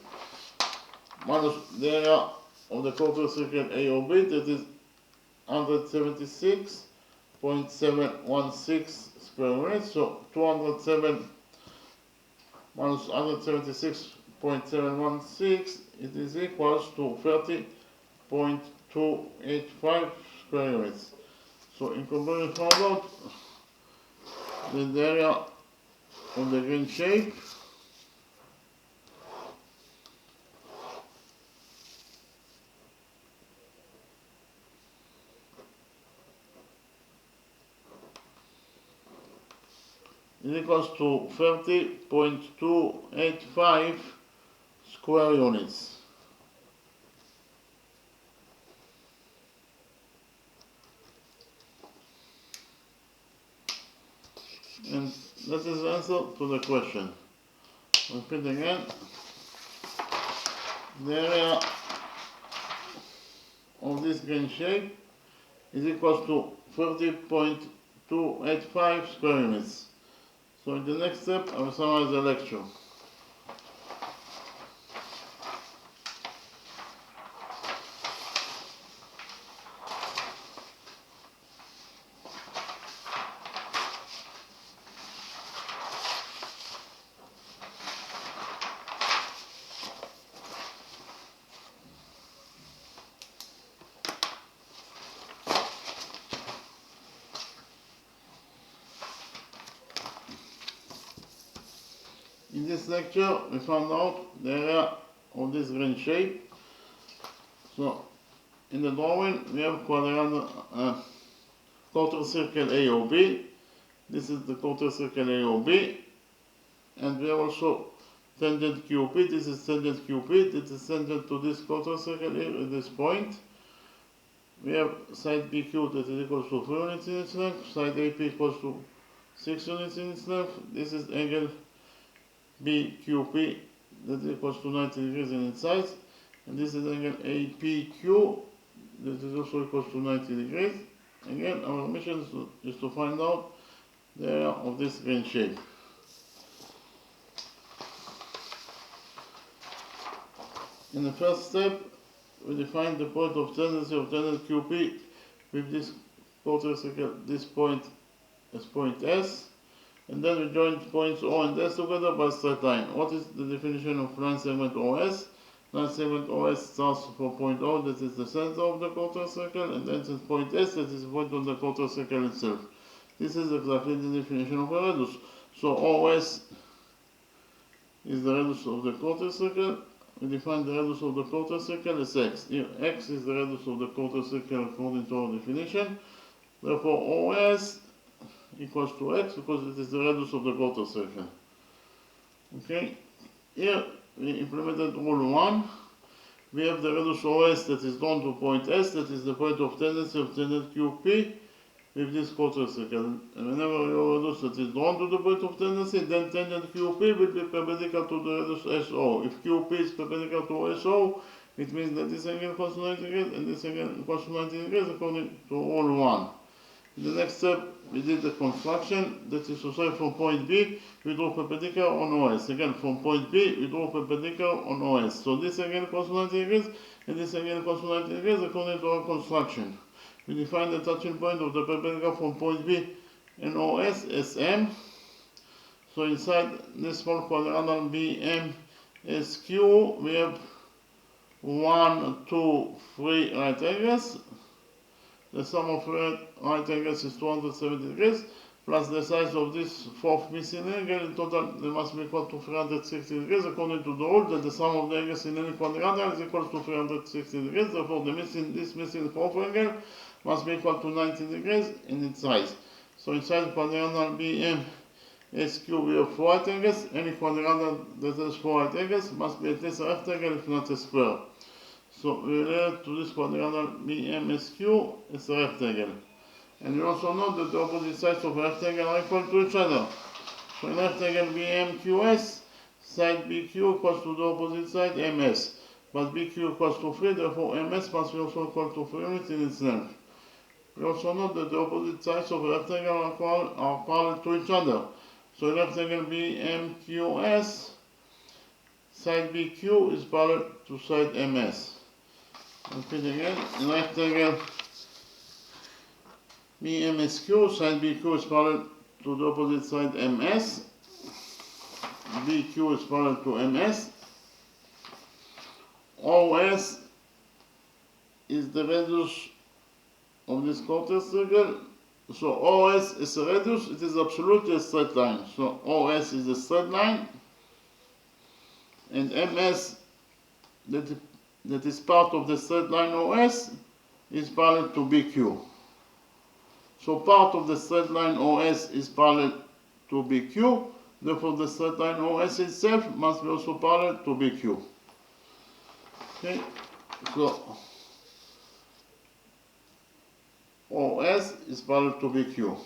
minus the area of the quarter circle AOB, that is 176.716 square units. So 207 minus 176.716, it is equals to 30.285 square units. So in conclusion, found out that the area of the green shape is equals to 30.285 square units. And that is the answer to the question. Repeat again. The area of this green shape is equals to 30.285 square units. So in the next step, I will summarize the lecture. In this lecture, we found out the area of this green shape. So, in the drawing, we have quarter circle AOB. This is the quarter circle AOB. And we have also tangent QP. This is tangent QP. This is tangent to this quarter circle here at this point. We have side BQ that is equal to 4 units in its length. Side AP equals to 6 units in its length. This is angle BQP that equals to 90 degrees in its size, and this is angle APQ that is also equals to 90 degrees. Again, our mission is to find out the area of this green shape. In the first step, we define the point of tendency of tangent QP with this quarter circle, this point as point S. And then we join points O and S together by straight line. What is the definition of line segment OS? Line segment OS starts from point O, that is the center of the quarter circle, and ends at point S, that is the point on the quarter circle itself. This is exactly the definition of a radius. So OS is the radius of the quarter circle. We define the radius of the quarter circle as x. Here, x is the radius of the quarter circle according to our definition. Therefore, OS equals to x because it is the radius of the quarter circle. Okay, here we implemented rule 1. we have the radius OS that is drawn to point S, that is the point of tendency of tangent QP with this quarter circle. And whenever your radius that is drawn to the point of tendency, then tangent QP will be perpendicular to the radius SO. If QP is perpendicular to SO, it means that this angle equals to 90 degrees and this angle equals to 90 degrees according to rule 1. In the next step, we did the construction, that is to say from point B, we draw perpendicular on OS. Again, from point B, we draw perpendicular on OS. So this angle equals to 90 degrees, and this angle equals to 90 degrees according to our construction. We define the touching point of the perpendicular from point B and OS as M. So inside this small quadrangle BMSQ, we have 1, 2, 3 right angles. The sum of right angles is 270 degrees, plus the size of this fourth missing angle. In total, they must be equal to 360 degrees, according to the rule that the sum of the angles in any quadrangle is equal to 360 degrees. Therefore, this missing fourth angle must be equal to 90 degrees in its size. So inside quadrangle BMSQ, we have 4 right angles. Any quadrangle that has 4 right angles must be at least a rectangle, if not a square. So we relate to this quadrangle BMSQ as a rectangle. And we also know that the opposite sides of a rectangle are equal to each other. So in rectangle BMQS, side BQ equals to the opposite side MS. But BQ equals to 3, therefore MS must be also equal to 3 units in its length. We also know that the opposite sides of a rectangle are parallel to each other. So in rectangle BMQS, side BQ is parallel to side MS. Repeat again, in rectangle BMSQ, side BQ is parallel to the opposite side MS. BQ is parallel to MS. OS is the radius of this quarter circle. So OS is a radius, it is absolutely a straight line. So OS is a straight line, and MS, that is part of the straight line OS, is parallel to BQ. So part of the straight line OS is parallel to BQ, therefore the straight line OS itself must be also parallel to BQ. Okay, so OS is parallel to BQ.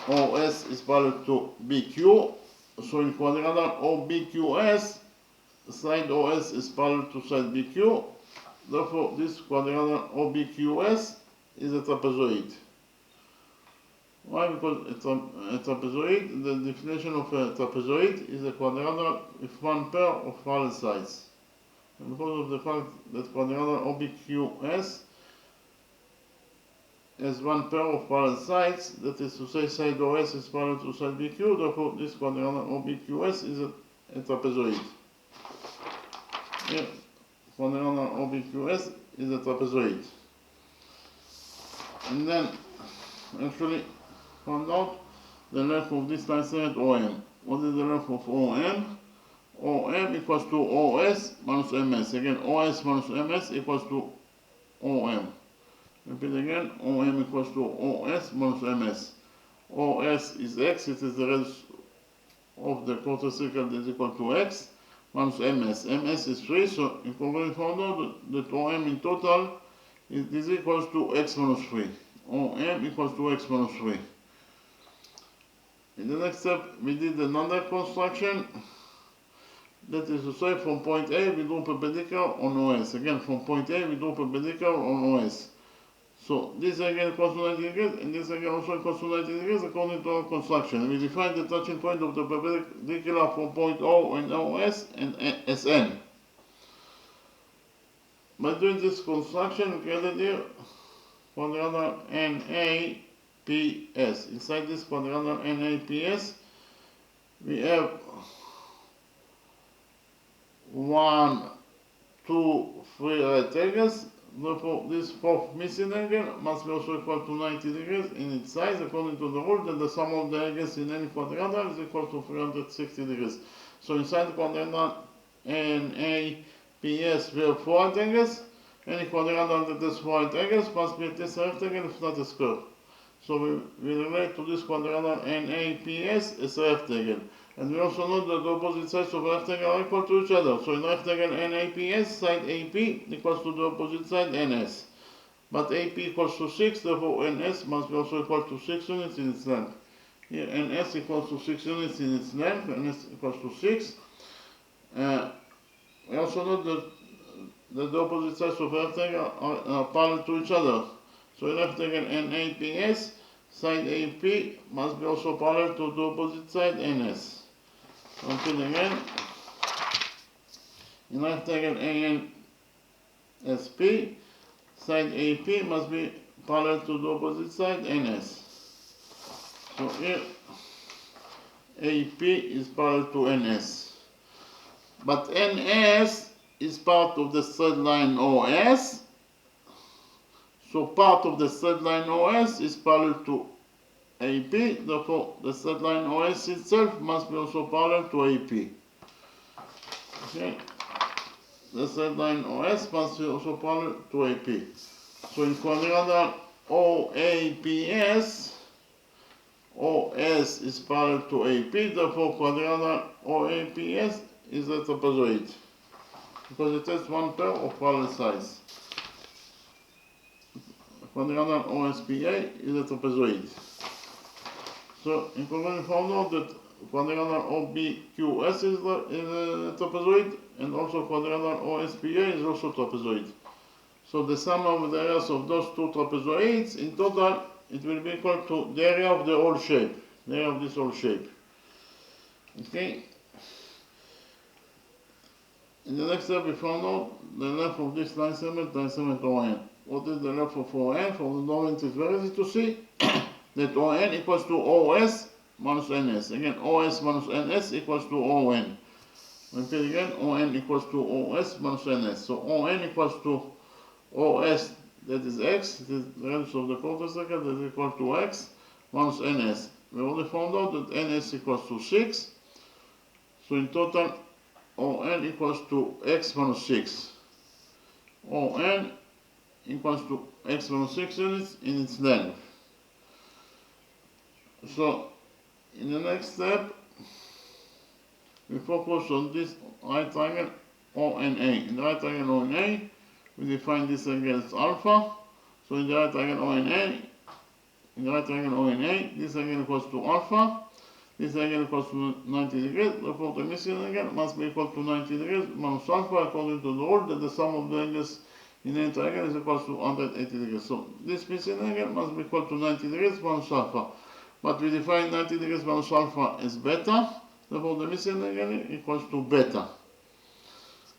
OS is parallel to BQ, so in quadrangle OBQS, side OS is parallel to side BQ, therefore this quadrangle OBQS is a trapezoid. Why? Because it's a trapezoid, the definition of a trapezoid is a quadrangle with one pair of parallel sides. And because of the fact that quadrangle OBQS has one pair of parallel sides, that is to say side OS is parallel to side BQ, therefore this quadrangle OBQS is a trapezoid. Here, quadrangle OBQS is a trapezoid. And then, actually, found out the length of this line segment OM. What is the length of OM? OM equals to OS minus MS. Again, OS minus MS equals to OM. Repeat again, OM equals to OS minus MS. OS is X, it is the radius of the quarter circle that is equal to X, minus MS. MS is 3, so you can already found out that OM in total is equals to X minus 3. OM equals to X minus 3. In the next step, we did another construction. That is to say, from point A, we draw perpendicular on OS. Again, from point A, we draw perpendicular on OS. So this angle equals to 90 degrees, and this angle also equals to 90 degrees according to our construction. We define the touching point of the perpendicular from point O and OS and SN. By doing this construction, we created here quadrangle NAPS. Inside this quadrangle NAPS, we have 1, 2, 3 right angles. Therefore, this fourth missing angle must be also equal to 90 degrees in its size, according to the rule that the sum of the angles in any quadrangle is equal to 360 degrees. So inside the quadrangle NAPS, we have 4 right angles. Any quadrangle that has 4 right angles must be at least a rectangle, if not a square. So we relate to this quadrangle NAPS as a rectangle. And we also know that the opposite sides of a rectangle are equal to each other. So in rectangle NAPS, side AP equals to the opposite side NS. But AP equals to 6, therefore NS must be also equal to 6 units in its length. Here NS equals to 6 units in its length, NS equals to 6. We also know that the opposite sides of a rectangle are parallel to each other. So in rectangle NAPS, side AP must be also parallel to the opposite side NS. Until again, in rectangle ANSP, side AP must be parallel to the opposite side NS. So here AP is parallel to NS. But NS is part of the straight line OS. So part of the straight line OS is parallel to AP, therefore the straight line OS itself must be also parallel to AP. Okay, the straight line OS must be also parallel to AP. So in quadrilateral OAPS, OS is parallel to AP, therefore quadrilateral OAPS is a trapezoid because it has one pair of parallel sides. Quadrilateral OSPA is a trapezoid. So in conclusion, we found out that quadrilateral OBQS is a trapezoid, and also quadrilateral OSPA is also trapezoid. So the sum of the areas of those two trapezoids, in total, it will be equal to the area of the whole shape, the area of this whole shape. Okay. In the next step, we found out the length of this line segment ON. What is the length of ON? From the drawing, it's very easy to see that ON equals to OS minus NS. Again, OS minus NS equals to ON. Repeat again, ON equals to OS minus NS. So ON equals to OS, that is X, that is the radius of the quarter circle, that is equal to X minus NS. We already found out that NS equals to 6. So in total, ON equals to X minus 6. ON equals to X minus 6 units in its length. So in the next step, we focus on this right triangle ONA. In the right triangle ONA, we define this angle as alpha. So in the right triangle ONA, this angle equals to alpha. This angle equals to 90 degrees. Therefore, the missing angle must be equal to 90 degrees minus alpha, according to the rule that the sum of the angles in any triangle is equal to 180 degrees. So this missing angle must be equal to 90 degrees minus alpha. But we define 90 degrees minus alpha as beta. Therefore, the missing angle equals to beta.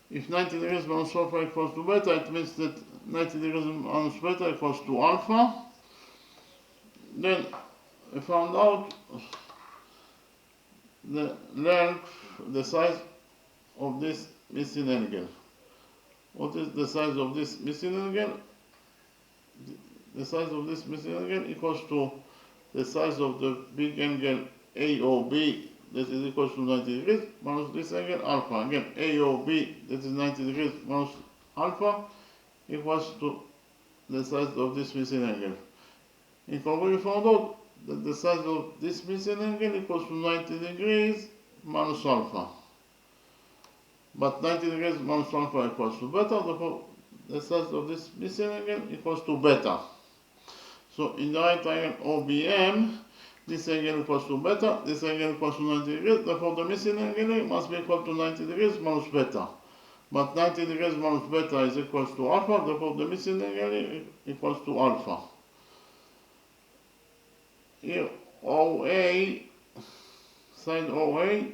If 90 degrees minus alpha equals to beta, it means that 90 degrees minus beta equals to alpha. Then we found out the length, the size of this missing angle. What is the size of this missing angle? The size of this missing angle equals to the size of the big angle AOB, that is equal to 90 degrees, minus this angle alpha. Again, AOB, that is 90 degrees, minus alpha, equals to the size of this missing angle. In conclusion, we found out that the size of this missing angle equals to 90 degrees minus alpha. But 90 degrees minus alpha equals to beta, therefore the size of this missing angle equals to beta. So in the right triangle OBM, this angle equals to beta, this angle equals to 90 degrees, therefore the missing angle must be equal to 90 degrees minus beta. But 90 degrees minus beta is equals to alpha, therefore the missing angle equals to alpha. Here OA, side OA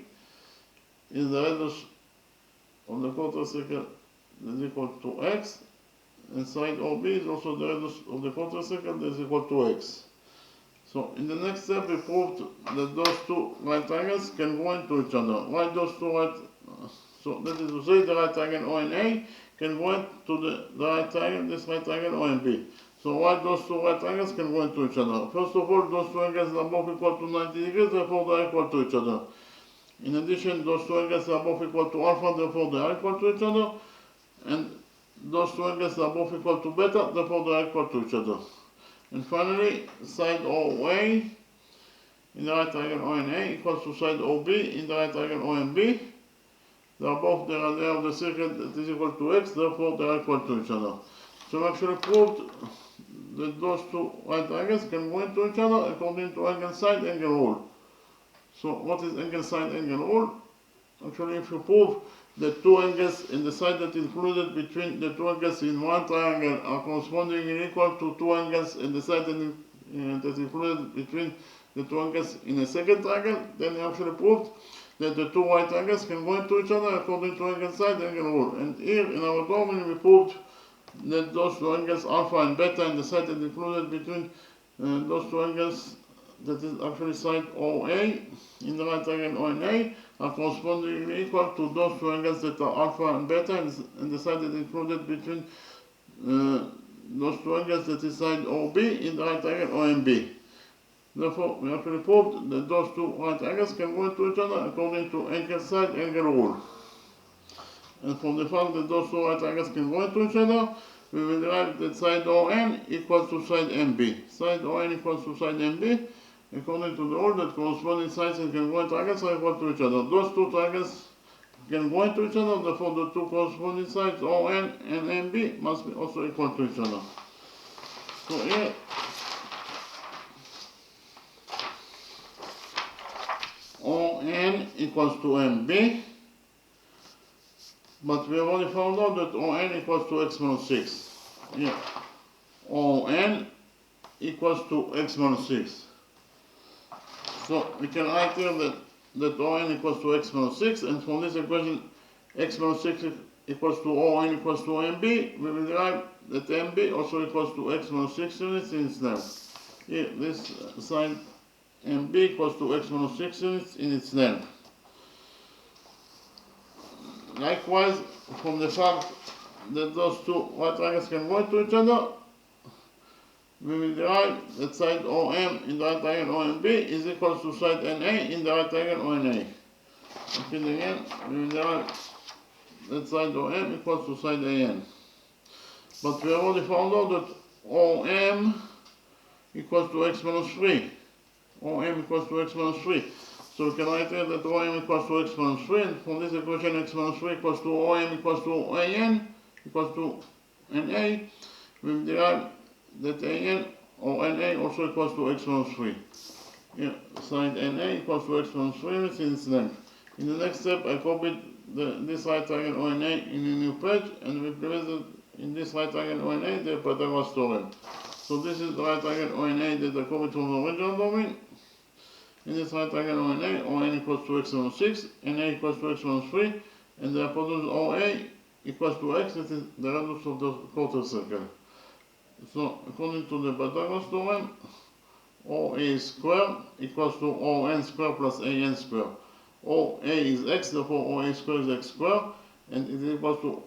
is the radius of the quarter circle that is equal to X, and side OB is also the radius of the quarter circle that is equal to X. So in the next step, we proved that those two right triangles can go into each other. Why those two right? So that is to say, the right triangle ONA can go into the right triangle, this right triangle ONB. So why those two right triangles can go into each other? First of all, those two angles are both equal to 90 degrees, therefore they are equal to each other. In addition, those two angles are both equal to alpha, therefore they are equal to each other. And those two angles are both equal to beta, therefore they are equal to each other. And finally, side OA in the right triangle ONA equals to side OB in the right triangle OMB. They are both there and there of the circle that is equal to x, therefore they are equal to each other. So we actually proved that those two right triangles can go into each other according to angle side angle rule. So what is angle side angle rule? Actually, if you prove that two angles in the side that is included between the two angles in one triangle are correspondingly equal to two angles in the side that is included between the two angles in a second triangle, then you actually proved that the two right triangles can go into each other according to angle side angle rule. And here in our drawing we proved that those two angles alpha and beta in the side that is included between those two angles that is actually side OA in the right triangle ONA are correspondingly equal to those two angles that are alpha and beta and the side that is included between those two angles that is side OB in the right triangle OMB. Therefore, we actually proved that those two right angles can go into each other according to angle side angle rule. And from the fact that those two right angles can go into each other, we will derive that side ON equals to side MB. Side ON equals to side MB according to the rule that corresponding sides that can go into triangles are equal to each other. Those two triangles can go into each other, therefore the two corresponding sides ON and MB must be also equal to each other. So here ON equals to MB, but we have already found out that ON equals to x minus 6. Here, ON equals to x minus 6. So we can write here that ON equals to x minus 6, and from this equation x minus 6 equals to ON equals to MB, we will derive that MB also equals to x minus 6 units in its length. Here, this side MB equals to x minus 6 units in its length. Likewise, from the fact that those two right triangles can go into each other, we will derive that side OM in the right triangle OMB is equal to side NA in the right triangle ONA. Repeat again, we will derive that side OM equals to side AN. But we have already found out that OM equals to x minus 3. OM equals to x minus 3. So we can write here that OM equals to x minus 3, and from this equation x minus 3 equals to OM equals to AN equals to NA. We will derive that AN or NA also equals to x minus 3. Here, side NA equals to x minus 3 units in its length. In the next step, I copied this right triangle ONA in a new page and replaced in this right triangle ONA the Pythagoras theorem. So this is the right triangle ONA that I copied from the original domain. In this right triangle ONA, ON equals to x minus 6, NA equals to x minus 3, and the hypotenuse OA equals to x, that is the radius of the quarter circle. So according to the Pythagoras theorem, OA squared equals to ON squared plus AN squared. OA is x, therefore OA squared is x squared, and it is equal to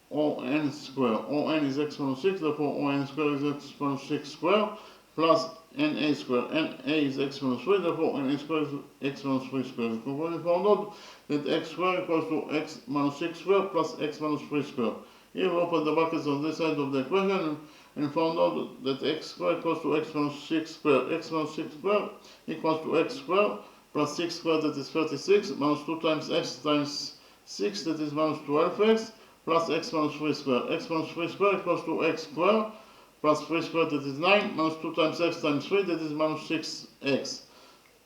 ON squared. ON is x minus 6, therefore ON squared is x minus 6 squared, plus NA squared. NA is x minus 3, therefore NA squared is x minus 3 squared. We already found out that x squared equals to x minus 6 squared plus x minus 3 squared. Here we open the brackets on this side of the equation and found out that x squared equals to x minus 6 squared. X minus 6 squared equals to x squared plus 6 squared, that is 36, minus 2 times x times 6, that is minus 12x, plus x minus 3 squared. X minus 3 squared equals to x squared plus 3 squared, that is 9, minus 2 times x times 3, that is minus 6x.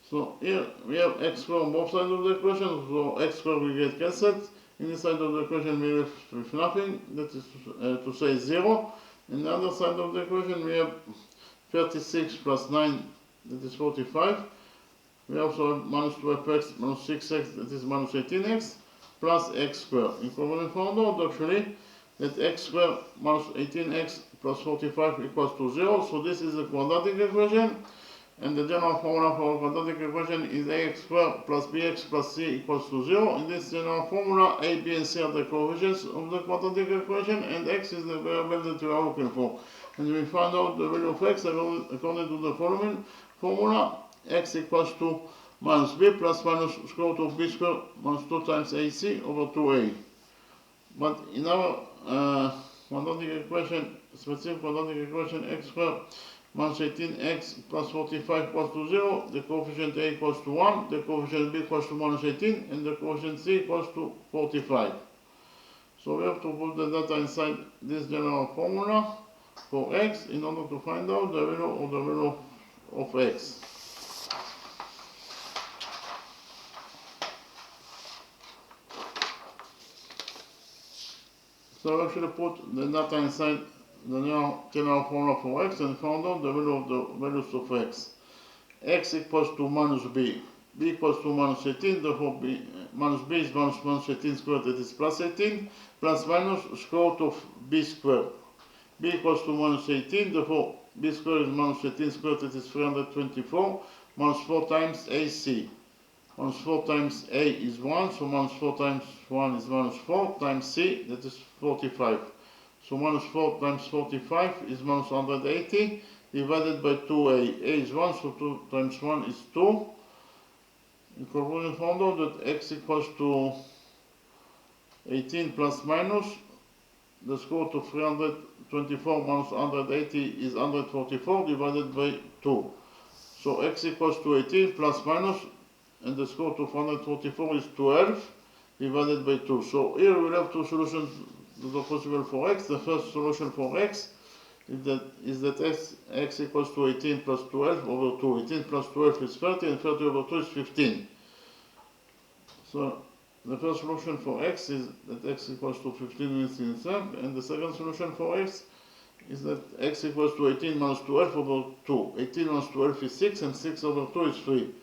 So here we have x squared on both sides of the equation, so x squared will get cancelled. In this side of the equation we have with nothing, that is to say 0. In the other side of the equation we have 36 plus 9, that is 45. We also have minus 12x minus 6x, that is minus 18x, plus x squared. We already found out actually that x squared minus 18x plus 45 equals to 0. So this is a quadratic equation, and the general formula for a quadratic equation is ax squared plus bx plus c equals to 0. In this general formula, a, b, and c are the coefficients of the quadratic equation, and x is the variable that we are looking for. And we found out the value of x according to the following formula: x equals to minus b plus minus square root of b squared minus 2 times ac over 2a. But in our quadratic equation, specific quadratic equation, x squared minus 18x plus 45 equals to 0, the coefficient a equals to 1, the coefficient b equals to minus 18, and the coefficient c equals to 45. So we have to put the data inside this general formula for x in order to find out the value of x. So we actually put the data inside the general formula for x and found out the values of x. X equals to minus b, b equals to minus 18, therefore minus b is minus 18 squared, that is plus 18, plus minus square root of b squared. B equals to minus 18, therefore b squared is minus 18 squared, that is 324, minus 4 times ac. Minus 4 times a is 1, so minus 4 times 1 is minus 4, times c, that is 45. So minus 4 times 45 is minus 180, divided by 2a. A is 1, so 2 times 1 is 2. In conclusion, found out that x equals to 18 plus minus, the square root of 324 minus 180 is 144, divided by 2. So x equals to 18 plus minus, and the square root of 144 is 12, divided by 2. So here we have two solutions that are possible for x. The first solution for x is that x equals to 18 plus 12 over 2. 18 plus 12 is 30, and 30 over 2 is 15. So the first solution for x is that x equals to 15 units in itself, and the second solution for x is that x equals to 18 minus 12 over 2. 18 minus 12 is 6, and 6 over 2 is 3.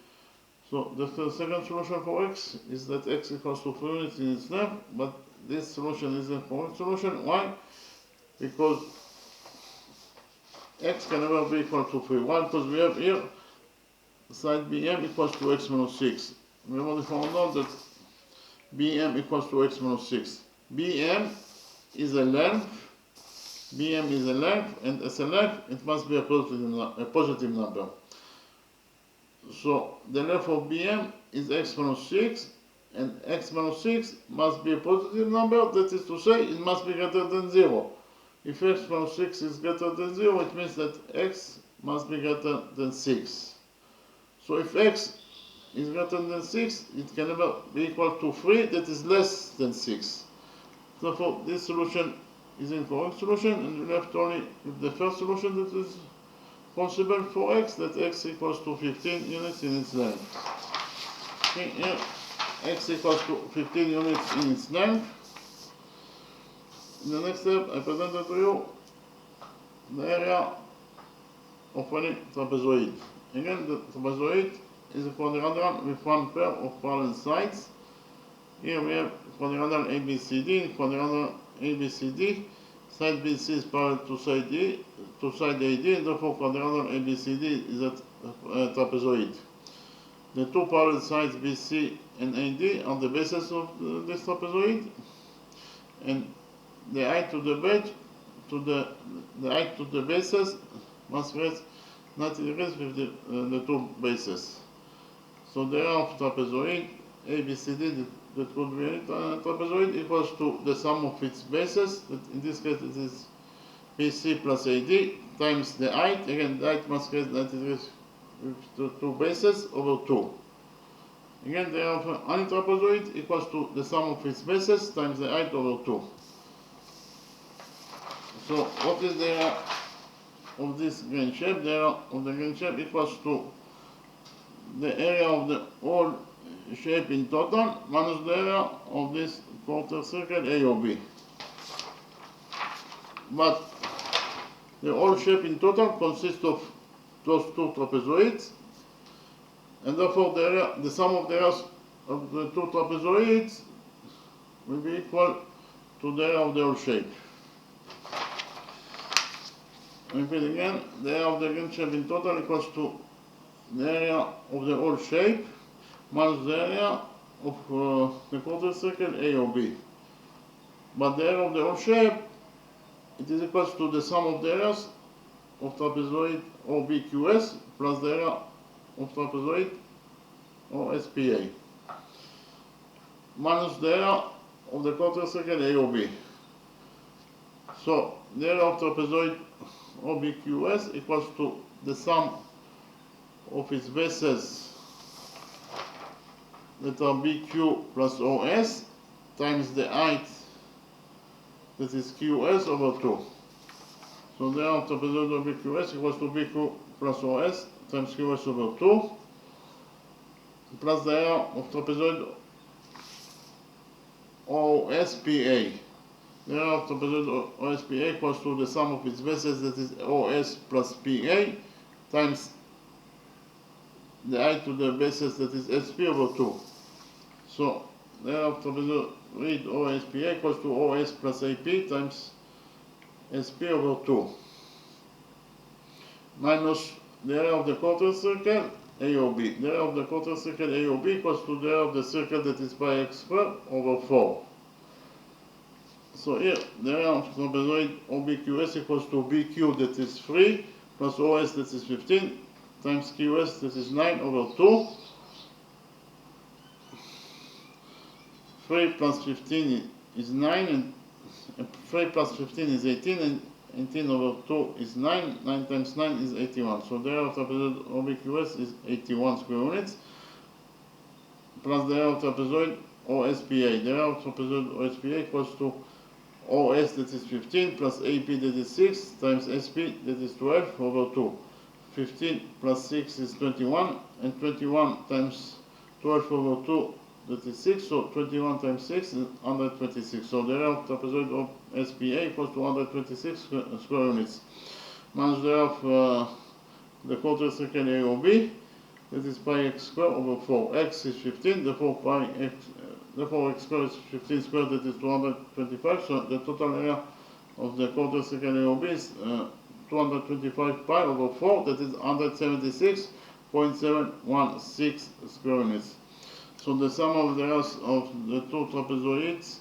So the second solution for x is that x equals to 3 units in itself, but this solution is the correct solution. Why? Because x can never be equal to 3. Why? Because we have here side bm equals to x minus 6. We already found out that bm equals to x minus 6. bm is a length, and as a length, it must be a positive number. So the length of bm is x minus 6, and x minus 6 must be a positive number, that is to say, it must be greater than 0. If x minus 6 is greater than 0, it means that x must be greater than 6. So if x is greater than 6, it can never be equal to 3, that is less than 6. Therefore, this solution is the incorrect solution, and we left only with the first solution that is possible for x, that x equals to 15 units in its length. Okay, here x equals to 15 units in its length. In the next step, I presented to you the area of any trapezoid. Again, the trapezoid is a quadrilateral with one pair of parallel sides. Here we have quadrilateral ABCD, quadrilateral ABCD. Side BC is parallel to side AD, and therefore quadrilateral ABCD is a trapezoid. The two parallel sides BC and AD are the bases of this trapezoid, and the height to the base the height to the bases must rest 90 degrees with the two bases. So the area of trapezoid ABCD, that could be any trapezoid, equals to the sum of its bases, that in this case it is BC plus AD, times the height. Again, the height must rest 90 degrees with the two bases over 2. Again, the area of any trapezoid equals to the sum of its bases times the height over 2. So what is the area of this green shape? The area of the green shape equals to the area of the whole shape in total minus the area of this quarter circle A or B. But the whole shape in total consists of those two trapezoids, and therefore the sum of the areas of the two trapezoids will be equal to the area of the whole shape. Repeat again, the area of the green shape in total equals to the area of the whole shape minus the area of the quarter circle A or B. But the area of the whole shape, it is equals to the sum of the areas of trapezoid OBQS plus the area of trapezoid OSPA minus the area of the quarter circle A or B. So the area of trapezoid OBQS equals to the sum of its bases that are BQ plus OS times the height that is QS over 2. So the area of trapezoid OBQS equals to BQ plus OS times QS over 2 plus the area of trapezoid OSPA. The area of trapezoid OSPA equals to the sum of its bases, that is OS plus PA, times the height to the bases, that is SP over 2. So the area of trapezoid OSPA equals to OS plus AP times SP over 2 minus the area of the quarter circle AOB. The area of the quarter circle AOB equals to the area of the circle, that is pi x squared over 4. So here the area of trapezoid OBQS equals to BQ, that is 3, plus OS, that is 15, times QS, that is 9 over 2. 3 plus 15 is 9, and 3 plus 15 is 18, and 18 over 2 is 9. 9 times 9 is 81. So the area of trapezoid OBQS is 81 square units, plus the area of trapezoid OSPA. The area of trapezoid OSPA equals to OS, that is 15, plus AP, that is 6, times SP, that is 12 over 2. 15 plus 6 is 21, and 21 times 12 over 2, that is 6, so 21 times 6 is 126. So the area of trapezoid of SPA equals to 126 square units. Minus the area of the quarter circle AOB, that is pi x squared over 4. X is 15, therefore x squared is 15 squared, that is 225. So the total area of the quarter circle AOB is 225 pi over 4, that is 176.716 square units. So the sum of the areas of the two trapezoids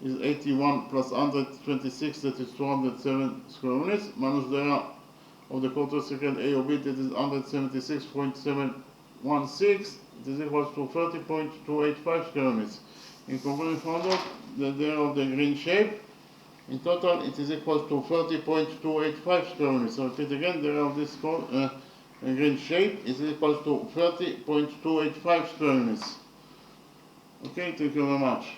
is 81 plus 126, that is 207 square units, minus the area of the quarter circle AOB, that is 176.716, it is equal to 30.285 square units. In conclusion, found out that the area of the green shape, in total it is equal to 30.285 square units. So repeat again, the area of this green shape is equal to 30.285 square units. Okay, thank you very much.